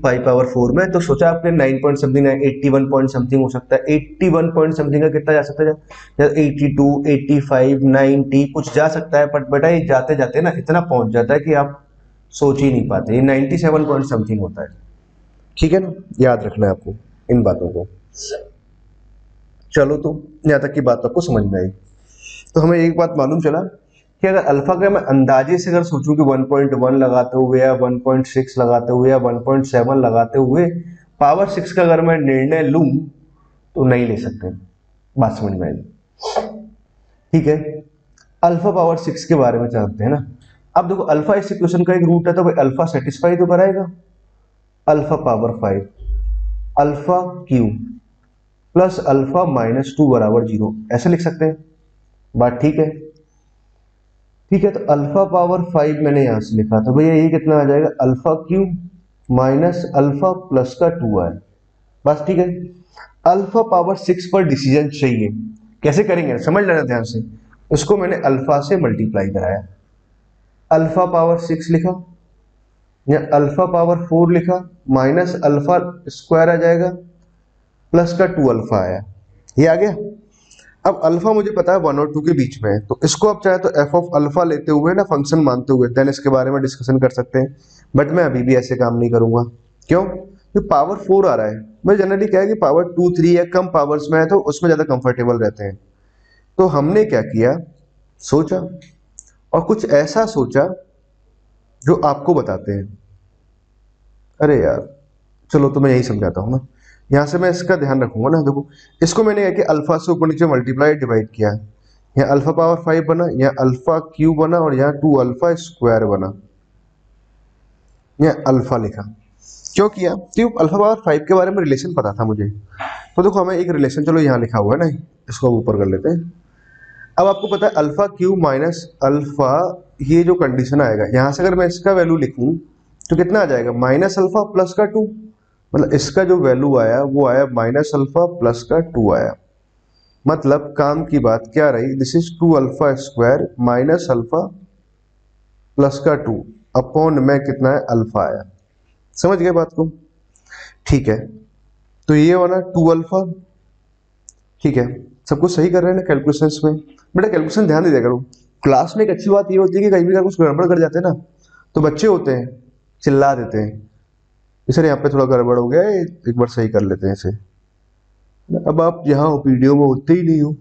पाई पावर 4 में तो सोचा आपने 9 पॉइंट समथिंग, 81 पॉइंट समथिंग हो सकता है, 81 पॉइंट समथिंग का कितना जा सकता है, 82, 85, 90 कुछ जा सकता है, बट बेटा ये जाते जाते ना इतना पहुंच जाता है कि आप सोच ही नहीं पाते, ये 97 पॉइंट समथिंग होता है। ठीक है ना, याद रखना है आपको इन बातों को। चलो, तो यहाँ तक की बात आपको समझ में आई। तो हमें एक बात मालूम चला कि अगर अल्फा का मैं अंदाजे से अगर सोचूं कि 1.1 लगाते हुए या 1.6 लगाते हुए या 1.7 लगाते हुए पावर 6 का अगर मैं निर्णय लूं तो नहीं ले सकते, बात समझ में आई। ठीक है, अल्फा पावर 6 के बारे में जानते हैं ना। अब देखो अल्फा इस इक्वेशन का एक रूट है तो भाई अल्फा सेटिस्फाई तो कराएगा, alpha power 5 alpha Q plus alpha -2 बराबर 0, ऐसे लिख सकते हैं, बात ठीक है। ठीक है, तो अल्फा पावर 5 मैंने यहां से लिखा था भैया, ये कितना आ जाएगा, alpha Q minus alpha plus का 2 है, बस ठीक है। अल्फा पावर 6 पर डिसीजन चाहिए, कैसे करेंगे समझ लेना ध्यान से। उसको मैंने अल्फा से मल्टीप्लाई कराया, अल्फा पावर 6 लिखा या अल्फा पावर 4 लिखा, माइनस अल्फा स्क्वायर आ जाएगा प्लस का 2 अल्फा आया, ये आ गया। अब अल्फा मुझे पता है 1 और 2 के बीच में है, तो इसको आप चाहे तो एफ ऑफ अल्फा लेते हुए ना, फंक्शन मानते हुए देन इसके बारे में डिस्कशन कर सकते हैं, बट मैं अभी भी ऐसे काम नहीं करूंगा। क्यों, क्योंकि पावर 4 आ रहा है, मैं जनरली क्या है कि पावर 2, 3 या कम पावर्स में है तो उसमें ज्यादा कंफर्टेबल रहते हैं। तो हमने क्या किया, सोचा और कुछ ऐसा सोचा जो आपको बताते हैं। अरे यार चलो, तो मैं यही समझाता हूँ ना, यहाँ से मैं इसका ध्यान रखूंगा ना। देखो इसको मैंने क्या किया, अल्फा से ऊपर नीचे मल्टीप्लाई डिवाइड किया, यहाँ अल्फा पावर 5 बना, यहाँ अल्फा क्यू बना और यहाँ 2 अल्फा स्क्वायर बना, यहाँ अल्फा लिखा। क्यों किया, क्यों, अल्फा पावर 5 के बारे में रिलेशन पता था मुझे, तो देखो हमें एक रिलेशन, चलो यहाँ लिखा हुआ है ना, इसको ऊपर कर लेते हैं। अब आपको पता है अल्फा क्यू माइनस अल्फा, ये जो कंडीशन आएगा यहाँ से अगर मैं इसका वैल्यू लिखूं तो कितना आ जाएगा, माइनस अल्फा प्लस का 2, मतलब इसका जो वैल्यू आया वो आया माइनस अल्फा प्लस का 2 आया। मतलब काम की बात क्या रही, this is 2 alpha square minus alpha plus का 2, अपॉन में कितना है, अल्फा आया। समझ गए बात को? ठीक है, तो ये वाला 2 अल्फा, ठीक है, सब कुछ सही कर रहे हैं ना कैलकुलेशंस में? बेटा कैलकुलेशन ध्यान दे दिया करो। क्लास में एक अच्छी बात ये होती है कि कहीं भी अगर कुछ गड़बड़ कर जाते हैं ना, तो बच्चे होते हैं चिल्ला देते हैं, सर यहाँ पे थोड़ा गड़बड़ हो गया है, एक बार सही कर लेते हैं इसे। अब आप यहाँ वीडियो में होते ही नहीं हो,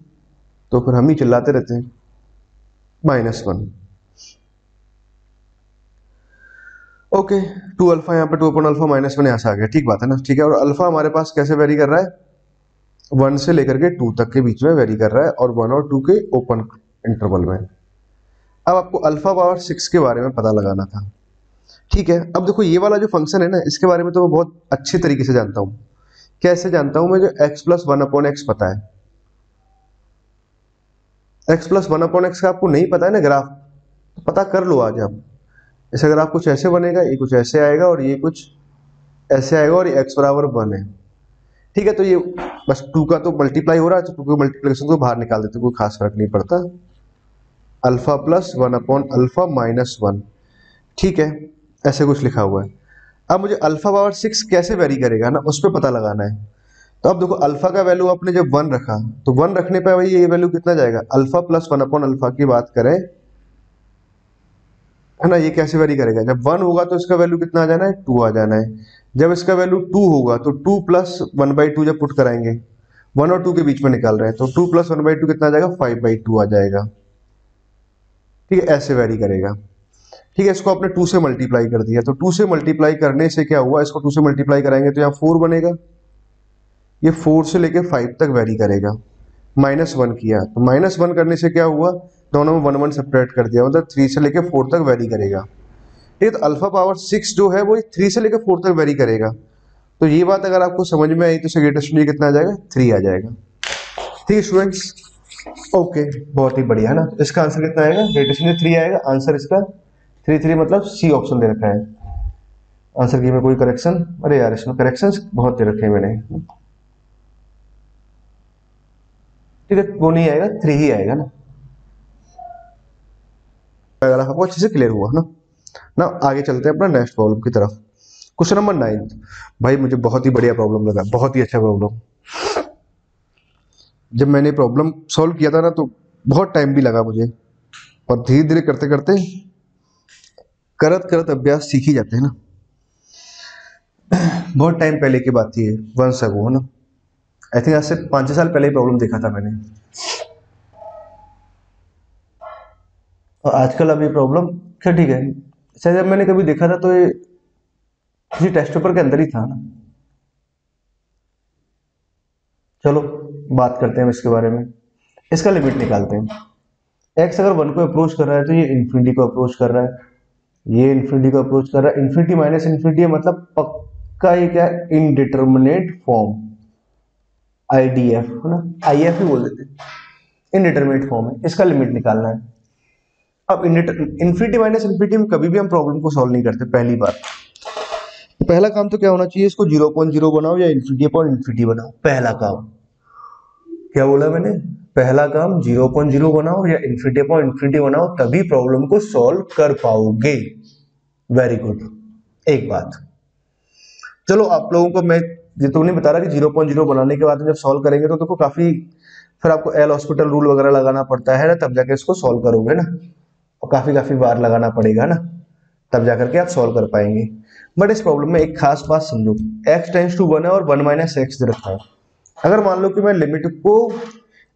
तो फिर हम ही चिल्लाते रहते हैं। -1, ओके, 2 अल्फा यहाँ पे 2 अपॉन अल्फा -1 यहाँ से आ गया, ठीक बात है ना? ठीक है, और अल्फा हमारे पास कैसे वेरी कर रहा है, 1 से लेकर के 2 तक के बीच में वेरी कर रहा है, और 1 और 2 के ओपन इंटरवल में। अब आपको अल्फा पावर 6 के बारे में पता लगाना था, ठीक है। अब देखो ये वाला जो फंक्शन है ना, इसके बारे में तो मैं बहुत अच्छे तरीके से जानता हूँ। कैसे जानता हूँ मैं? जो x प्लस 1/x पता है, x प्लस 1/x का आपको नहीं पता है ना ग्राफ, तो पता कर लो आज आप। जैसे अगर आप कुछ ऐसे बनेगा, ये कुछ ऐसे आएगा और ये कुछ ऐसे आएगा, और ये x बराबर 1 है, ठीक है। तो ये बस 2 का तो मल्टीप्लाई हो रहा है, तो 2 के मल्टीप्लिकेशन को बाहर निकाल देते, कोई खास फर्क नहीं पड़ता। अल्फा प्लस 1/अल्फा -1, ठीक है, ऐसे कुछ लिखा हुआ है। अब मुझे अल्फा पावर 6 कैसे वेरी करेगा ना, उस पर पता लगाना है। तो अब देखो अल्फा का वैल्यू आपने जब 1 रखा, तो 1 रखने पे भाई ये वैल्यू कितना जाएगा, अल्फा प्लस 1/अल्फा की बात करें, है ना, ये कैसे वेरी करेगा? जब 1 होगा तो इसका वैल्यू कितना आ जाना है, 2 आ जाना है। जब इसका वैल्यू 2 होगा तो 2 प्लस 1/2 जब पुट कराएंगे, 1 और 2 के बीच में निकाल रहे हैं, तो 2 प्लस 1/2 कितना आ जाएगा, 5/2 आ जाएगा, ठीक है, ऐसे वेरी करेगा। ठीक है, इसको आपने 2 से मल्टीप्लाई कर दिया, तो 2 से मल्टीप्लाई करने से क्या हुआ, इसको 2 से मल्टीप्लाई कराएंगे तो यहाँ 4 बनेगा, ये 4 से लेके 5 तक वेरी करेगा। -1 किया, तो -1 करने से क्या हुआ, दोनों में 1 1 सेपरेट कर दिया, मतलब 3 से लेके 4 तक वेरी करेगा। ठीक है, तो अल्फा पावर 6 जो है वो 3 से लेके 4 तक वेरी करेगा। तो ये बात अगर आपको समझ में आई, तो इसका ग्रेटेस्ट वैल्यू कितना आ जाएगा, 3 आ जाएगा। ठीक है स्टूडेंट्स, ओके, बहुत ही बढ़िया है ना। तो इसका आंसर कितना आएगा, ग्रेटेस्ट वैल्यू 3 आएगा। आंसर इसका 3 मतलब सी ऑप्शन दे रखा है आंसर की में। कोई करेक्शन, अरे यार इसमें करेक्शंस बहुत दे रखे हैं मैंने, ठीक है, वो नहीं आएगा, 3 ही आएगा ना। अगर आपको अच्छे से क्लियर हुआ ना ना, आगे चलते हैं अपना नेक्स्ट प्रॉब्लम की तरफ। क्वेश्चन नंबर 9, भाई मुझे बहुत ही बढ़िया प्रॉब्लम लगा, बहुत ही अच्छा प्रॉब्लम। जब मैंने प्रॉब्लम सॉल्व किया था ना, तो बहुत टाइम भी लगा मुझे, और धीरे धीरे करते करते करत करत अभ्यास सीख ही जाते हैं ना। बहुत टाइम पहले की बात थी ये, वंश अगो, है ना। आई थिंक आज से 5-6 साल पहले ही प्रॉब्लम देखा था मैंने, और आजकल अभी प्रॉब्लम, क्या ठीक है, शायद जब मैंने कभी देखा था तो ये किसी टेस्ट पेपर के अंदर ही था ना। चलो बात करते हैं इसके बारे में, इसका लिमिट निकालते हैं। एक्स अगर 1 को अप्रोच कर रहा है, तो ये इन्फिनिटी को अप्रोच कर रहा है, ये इन्फिनिटी को अप्रोच कर रहा है। इन्फिनिटी माइनस इन्फिनिटी है, मतलब पक्का ये क्या है, इनडिटर्मिनेट फॉर्म, आईडीएफ है ना, आईएफ ही बोल देते हैं, इनडिटर्मिनेट फॉर्म है। इसका लिमिट निकालना है। अब इन्फिनिटी माइनस इन्फिनिटी में कभी भी हम प्रॉब्लम को सॉल्व नहीं करते। पहली बार, तो पहला काम तो क्या होना चाहिए, इसको 0.0 बनाओ या इन्फिनिटी अपॉन इन्फिनिटी बनाओ। पहला काम क्या बोला मैंने, पहला काम 0.0 बनाओ या इन्फिनिटी अपॉन इन्फिनिटी बनाओ, तभी प्रॉब्लम को सॉल्व कर पाओगे। Very good. एक बात, चलो आप लोगों को मैं ये तो नहीं बता रहा कि 0.0 बनाने के बाद जब सॉल्व करेंगे तो देखो काफी, फिर आपको एल हॉस्पिटल रूल वगैरह लगाना पड़ता है ना, तब जाके इसको सॉल्व करोगे ना, और काफी काफी बार लगाना पड़ेगा ना, तब जाकर के आप सॉल्व कर पाएंगे। बट इस प्रॉब्लम में एक खास बात समझो, x टेंड्स टू 1 है और 1 माइनस एक्स दे रखा है। अगर मान लो कि मैं लिमिट को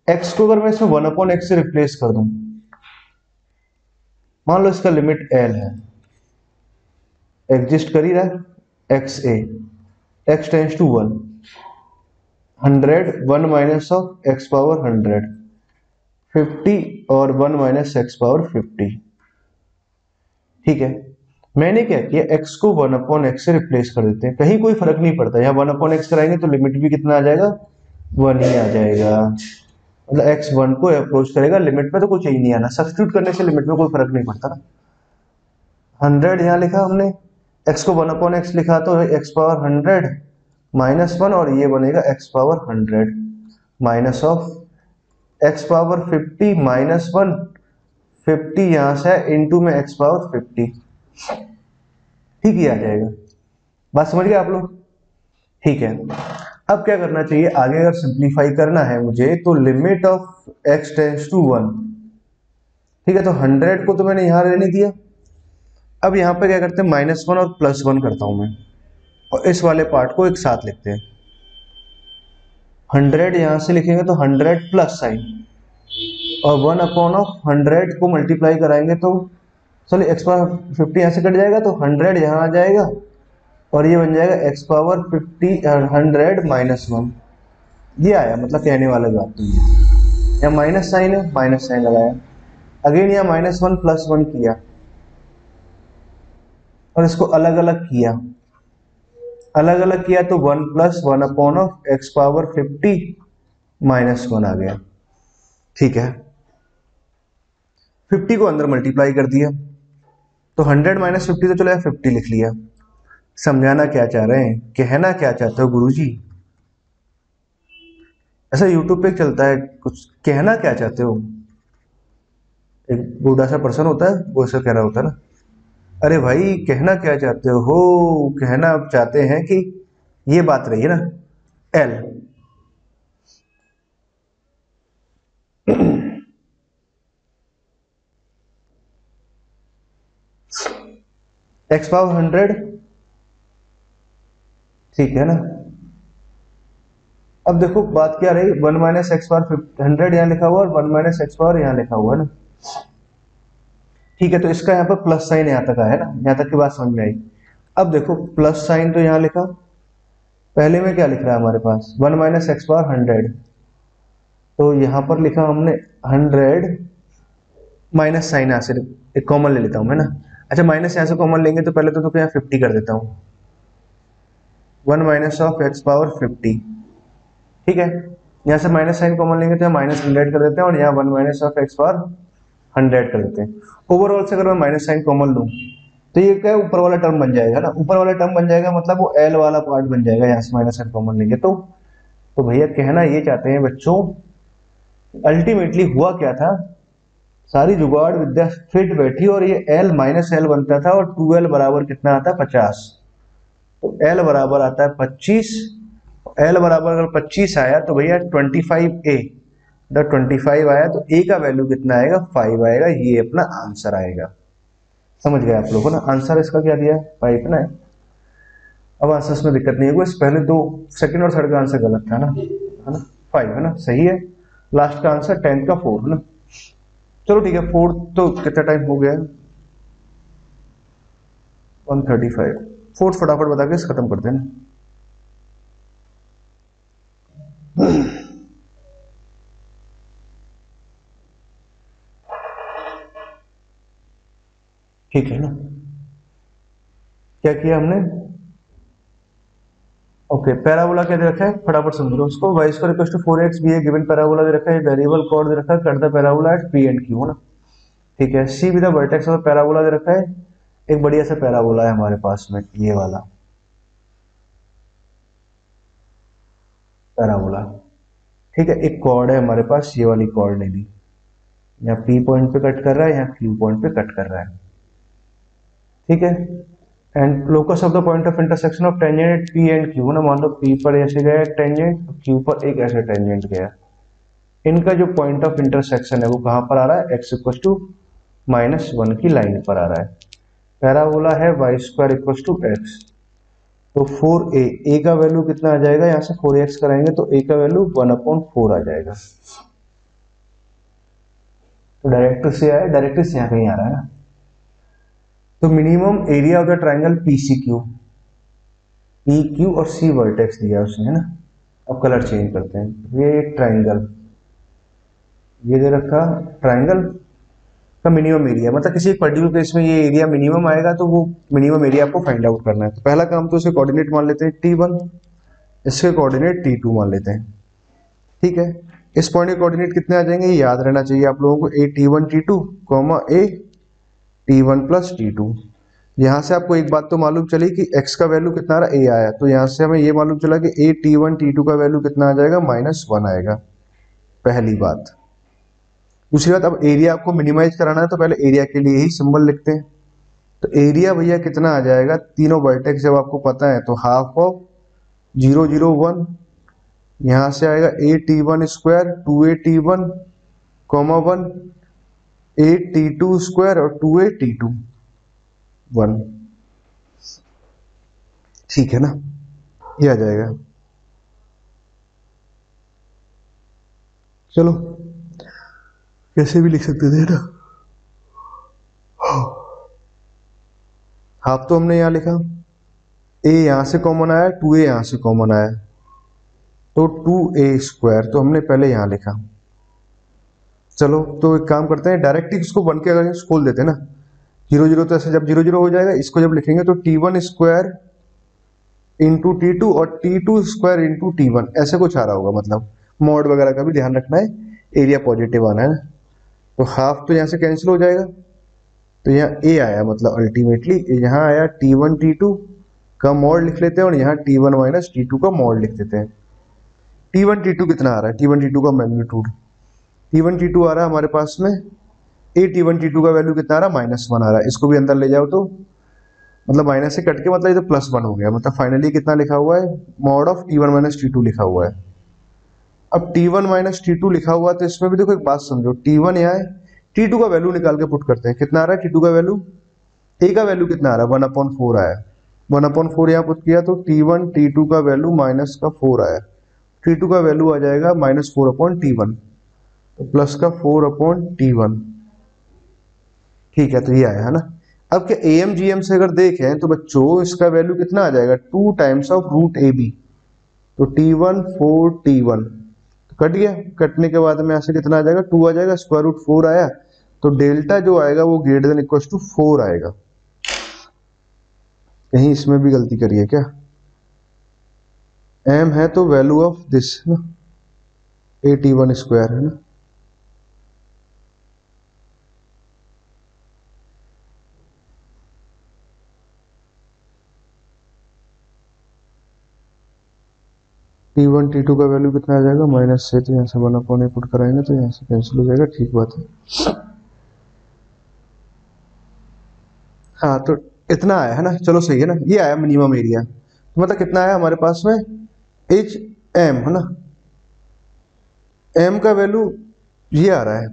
x को अगर मैं इसमें 1/x से रिप्लेस कर दूं, मान लो इसका लिमिट l है, एग्जिस्ट कर ही रहा है x a, x tends to 1, 100, 1 minus of x power 100, 50 और 1 माइनस एक्स पावर 50। ठीक है, मैंने क्या किया, x को 1/x से रिप्लेस कर देते हैं, कहीं कोई फर्क नहीं पड़ता। यहाँ 1/x कराएंगे तो लिमिट भी कितना आ जाएगा, 1 ही आ जाएगा, मतलब x 1 को अप्रोच करेगा, लिमिट में तो कुछ ही नहीं आना। सब्स्टिट्यूट करने से लिमिट में कोई फर्क नहीं पड़ता ना। 100 यहाँ लिखा हमने, x को 1/x लिखा, तो x पावर 100 -1, और ये बनेगा x power 100 minus of x power 50 -1, 50 यहाँ से इंटू में x पावर 50, ठीक ही आ जाएगा। बात समझ गए आप लोग? ठीक है, अब क्या करना चाहिए आगे, अगर सिंप्लीफाई करना है मुझे तो limit of x tends to 1। ठीक है, तो 100 को तो मैंने यहां रहने दिया। अब यहां पे क्या करते हैं, -1 और +1 करता हूं मैं, और इस वाले पार्ट को एक साथ लिखते हैं। 100 यहां से लिखेंगे तो 100 प्लस साइन, और 1/100 को मल्टीप्लाई कराएंगे तो चलिए एक्स पावर 50 यहाँ से कट जाएगा तो 100 यहाँ आ जाएगा, और ये बन जाएगा x पावर 50 100 -1। ये आया, मतलब कहने वाला बात तो ये, यहाँ माइनस साइन है, माइनस साइन लगाया, अगेन यहाँ -1 +1 किया, और इसको अलग अलग किया, अलग अलग किया तो 1 + 1/x पावर 50 -1 आ गया। ठीक है, 50 को अंदर मल्टीप्लाई कर दिया, तो 100 - 50 तो चलो 50 लिख लिया। समझाना क्या चाह रहे हैं, कहना क्या चाहते हो गुरुजी? ऐसा यूट्यूब पे चलता है कुछ, कहना क्या चाहते हो? एक बूढ़ा सा पर्सन होता है, वो ऐसा कह रहा होता है ना, अरे भाई कहना क्या चाहते हो? कहना आप चाहते हैं कि ये बात रही है ना, एल। एक्स पावर 100, ठीक है ना। अब देखो बात क्या रही, 1 - x पावर 100 यहाँ लिखा हुआ और 1 - x पावर यहाँ लिखा हुआ है ना। ठीक है, तो इसका यहाँ पर प्लस साइन यहाँ तक आया ना, यहाँ तक की बात समझ में आई। अब देखो प्लस साइन तो यहाँ लिखा, पहले में क्या लिख रहा है हमारे पास, 1 - x पावर 100, तो यहाँ पर लिखा हमने 100 माइनस साइन यहाँ से एक कॉमन ले लेता हूँ मैं ना। अच्छा, माइनस यहाँ से कॉमन लेंगे तो पहले तो यहाँ 50 कर देता हूँ, 1 - x पावर 50। ठीक है, यहाँ से माइनस साइन कॉमन लेंगे तो यहाँ -100 कर देते हैं, और यहाँ 1 - x पावर 100 कर देते हैं। ओवरऑल से अगर मैं माइनस साइन कॉमन लूँ तो ये क्या है, ऊपर वाला टर्म बन जाएगा ना, ऊपर वाला टर्म बन जाएगा, मतलब वो एल वाला पार्ट बन जाएगा, यहाँ से माइनस साइन कॉमन लेंगे तो भैया कहना ये चाहते हैं बच्चों, अल्टीमेटली हुआ क्या था, सारी जुगाड़ विद्या फिट बैठी और ये L - L बनता था, और 2L बराबर कितना आता है, 50। तो L बराबर आता है 25, L बराबर अगर 25 आया तो भैया 25A, जब 25 आया तो A का वैल्यू कितना आएगा, 5 आएगा, ये अपना आंसर आएगा। समझ गए आप लोगों ना, आंसर इसका क्या दिया है, 5 ना है। अब आंसर में दिक्कत नहीं है, पहले दो सेकंड और थर्ड का आंसर गलत था ना, है ना, 5 है ना, सही है। लास्ट का आंसर 10 का 4 है ना। चलो ठीक है, 4 तो कितना टाइम हो गया है, 135। 4 फटाफट बता के खत्म कर देना। ठीक है ना, क्या किया हमने, ओके पैराबोला क्या दे रखा है, फटाफट समझो उसको, y square equal to 4x भी है, गिवन पैराबोला दे रखा है, वेरिएबल कॉर्ड दे रखा है, cut the parabola at P and Q है ना। ठीक है, see with the vertex of parabola दे रखा है, एक बढ़िया सा पैराबोला है हमारे पास में, ये वाला पैराबोला। ठीक है, एक कॉर्ड है हमारे पास, ये वाली कॉर्ड ले ली, यहाँ P पॉइंट पे कट कर रहा है, यहाँ Q पॉइंट पे कट कर रहा है। ठीक है, and locus of the point of intersection of tangent P and Q ना, मान लो P पर ऐसे गया टेंजेंट, Q पर एक ऐसे टेंजेंट गया, इनका जो पॉइंट ऑफ इंटरसेक्शन है वो कहां पर आ रहा है, x इक्वल टू -1 की लाइन पर आ रहा है। पैराबोला है y square equal to x, तो 4a, a का वैल्यू कितना आ जाएगा, यहाँ से 4x कराएंगे तो a का वैल्यू 1/4 आ जाएगा। तो डायरेक्ट से आया, डायरेक्ट से यहाँ कहीं आ रहा है ना। तो minimum area of the triangle PCQ, PQ और C वर्टेक्स दिया उसने है ना। अब कलर चेंज करते हैं, ये ट्राइंगल, ये दे रखा ट्राइंगल का मिनिमम एरिया, मतलब किसी पर्टिकुलर केस में ये एरिया मिनिमम आएगा तो वो मिनिमम एरिया आपको फाइंड आउट करना है। तो पहला काम तो इसे कोऑर्डिनेट मान लेते हैं T1, इसके कोऑर्डिनेट T2 मान लेते हैं। ठीक है, इस पॉइंट के कोऑर्डिनेट कितने आ जाएंगे, ये याद रहना चाहिए आप लोगों को, A T1 T2, A T1 + T2। यहाँ से आपको एक बात तो मालूम चली कि x का वैल्यू कितना आ रहा, a आया, तो यहाँ से हमें ये मालूम चला कि A T1 T2 का वैल्यू कितना आ जाएगा, -1 आएगा, पहली बात। दूसरी बात, अब एरिया आपको मिनिमाइज कराना है तो पहले एरिया के लिए ही सिंबल लिखते हैं। तो एरिया भैया कितना आ जाएगा, तीनों वर्टेक्स जब आपको पता है तो हाफ ऑफ 001, यहां से आएगा a t1 square 2a t1 comma 1 a t2 square और 2a t2 1, ठीक है ना, ये आ जाएगा। चलो कैसे भी लिख सकते थे ना, हाफ तो हमने यहां लिखा, a यहां से कॉमन आया 2a यहां से कॉमन आया तो 2a स्क्वायर तो हमने पहले यहां लिखा। चलो तो एक काम करते हैं, डायरेक्ट इसको 1 के अगर खोल देते हैं ना, 0 तो ऐसे जब 0 हो जाएगा, इसको जब लिखेंगे तो t1 स्क्वायर इंटू t2 और t2 स्क्वायर इंटू t1 ऐसे कुछ आ रहा होगा, मतलब मॉड वगैरह का भी ध्यान रखना है, एरिया पॉजिटिव आना है ना। तो हाफ तो यहाँ से कैंसिल हो जाएगा, तो यहाँ a आया, मतलब अल्टीमेटली यहाँ आया t1 t2 का मॉड लिख लेते हैं और यहाँ t1 माइनस t2 का मॉड लिख देते हैं। t1 t2 कितना आ रहा है, t1 t2 का मैग्नीट्यूड, t1 t2 आ रहा है हमारे पास में, a t1 t2 का वैल्यू कितना आ रहा है, -1 आ रहा है, इसको भी अंदर ले जाओ तो मतलब माइनस से कट के मतलब ये तो +1 हो गया, मतलब फाइनली कितना लिखा हुआ है, mod of t1 minus t2 लिखा हुआ है। अब t1 माइनस t2 लिखा हुआ तो इसमें भी देखो एक बात समझो, t1 यहाँ है, t2 का वैल्यू निकाल के पुट करते हैं, कितना आ रहा है t2 का वैल्यू, a का वैल्यू कितना आ रहा है 1/4 आया, 1/4 यहाँ पुट किया तो t1 t2 का वैल्यू -4 आया, t2 का वैल्यू आ जाएगा -4/t1 तो प्लस का 4/t1, ठीक है, तो ये आया है ना। अब क्या AMGM से अगर देखें तो बच्चों इसका वैल्यू कितना आ जाएगा, 2 टाइम्स ऑफ रूट AB, तो t1 4t1 तो कट गया, कटने के बाद में यहाँ से कितना आ जाएगा 2 आ जाएगा, स्क्वायर रूट 4 आया, तो डेल्टा जो आएगा वो ग्रेटर देन इक्वल टू 4 आएगा। कहीं इसमें भी गलती करिए क्या, m है तो वैल्यू ऑफ दिस ना a t1 स्क्वायर है ना, t1 t2 का वैल्यू कितना आ जाएगा -6, तो यहाँ से 1/8 पुट कराएंगे तो यहाँ से कैंसिल हो जाएगा, ठीक बात है। हाँ तो इतना आया है ना, चलो सही है ना, ये आया मिनिमम एरिया, तो मतलब कितना आया हमारे पास में HM है ना, m का वैल्यू ये आ रहा है,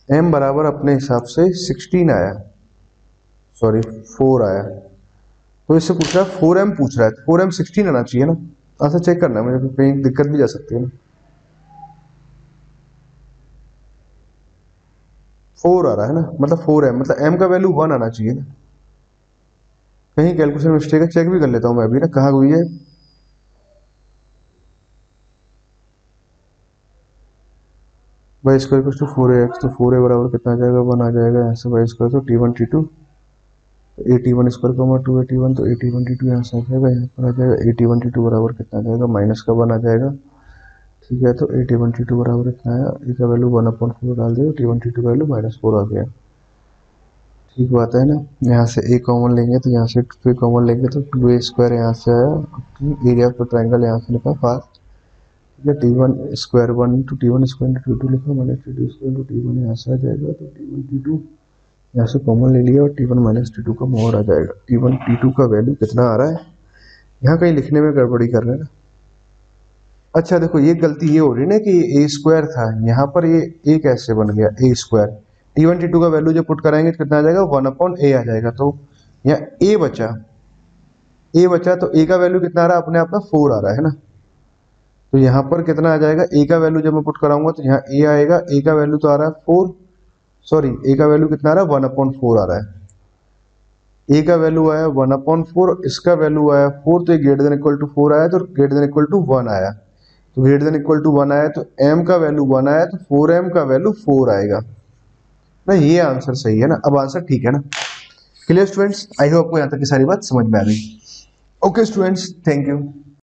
m बराबर अपने हिसाब से 16 आया, सॉरी 4 आया, तो इससे पूछ रहा है 4m पूछ रहा है, 4m 16 आना चाहिए ना, ऐसा चेक करना है मुझे, कहीं दिक्कत भी जा सकती है ना, 4 आ रहा है ना, मतलब 4m, मतलब m का वैल्यू 1 आना चाहिए ना, कहीं कैलकुलेशन मिस्टेक है, चेक भी कर लेता हूँ मैं अभी ना कहाँ हुई है। Y square equal to 4ax, तो 4a बराबर कितना आ जाएगा 1 आ जाएगा, यहाँ से वाई स्क्वायर तो t1 t2 तो a t1 square comma 2a t1 तो a t1 t2 यहाँ से आ जाएगा, यहाँ पर आ जाएगा a t1 t2 बराबर कितना आ जाएगा -1 आ जाएगा, ठीक है, तो a t1 t2 बराबर कितना है, a का वैल्यू 1/4 डाल दिया, t1 t2 का वैल्यू -4 आ गया, ठीक बात है ना। यहाँ से a कॉमन लेंगे तो यहाँ से 2 कॉमन लेंगे तो 2a स्क्वायर यहाँ से आया, एरिया ऑफ ट्राइंगल यहाँ से लिखा फास्ट, ठीक है, t1 square 1 into t1 square into t2 लिखा, -t2 स्क्वायर इंटू t1 यहाँ से आ जाएगा, तो t1 t2 यहाँ से कॉमन ले लिया और t1 माइनस t2 का मोड आ जाएगा, t1 t2 का वैल्यू कितना आ रहा है, यहाँ कहीं लिखने में गड़बड़ी कर रहे हैं ना। अच्छा देखो ये गलती ये हो रही है ना कि a स्क्वायर था, यहाँ पर ये a कैसे बन गया a स्क्वायर, t1 t2 का वैल्यू जब पुट कराएंगे तो कितना आ जाएगा 1/a आ जाएगा, तो यहाँ a बचा तो a का वैल्यू कितना आ रहा है, अपने आप में 4 आ रहा है ना, तो यहाँ पर कितना आ जाएगा, a का वैल्यू जब मैं पुट कराऊंगा तो यहाँ a आएगा, a का वैल्यू तो आ रहा है 4, सॉरी a का वैल्यू कितना आ रहा है 1/4 आ रहा है, a का वैल्यू आया 1/4, इसका वैल्यू आया 4, तो ये ग्रेटर देन इक्वल टू 4 आया, तो ग्रेटर देन इक्वल टू 1 आया, तो ग्रेटर देन इक्वल टू 1 आया तो m का वैल्यू 1 आया, तो 4m का वैल्यू 4 आएगा ना, ये आंसर सही है ना। अब आंसर ठीक है ना, क्लियर स्टूडेंट्स, आई होप आपको यहाँ तक की सारी बात समझ में आ गई। Okay students, thank you.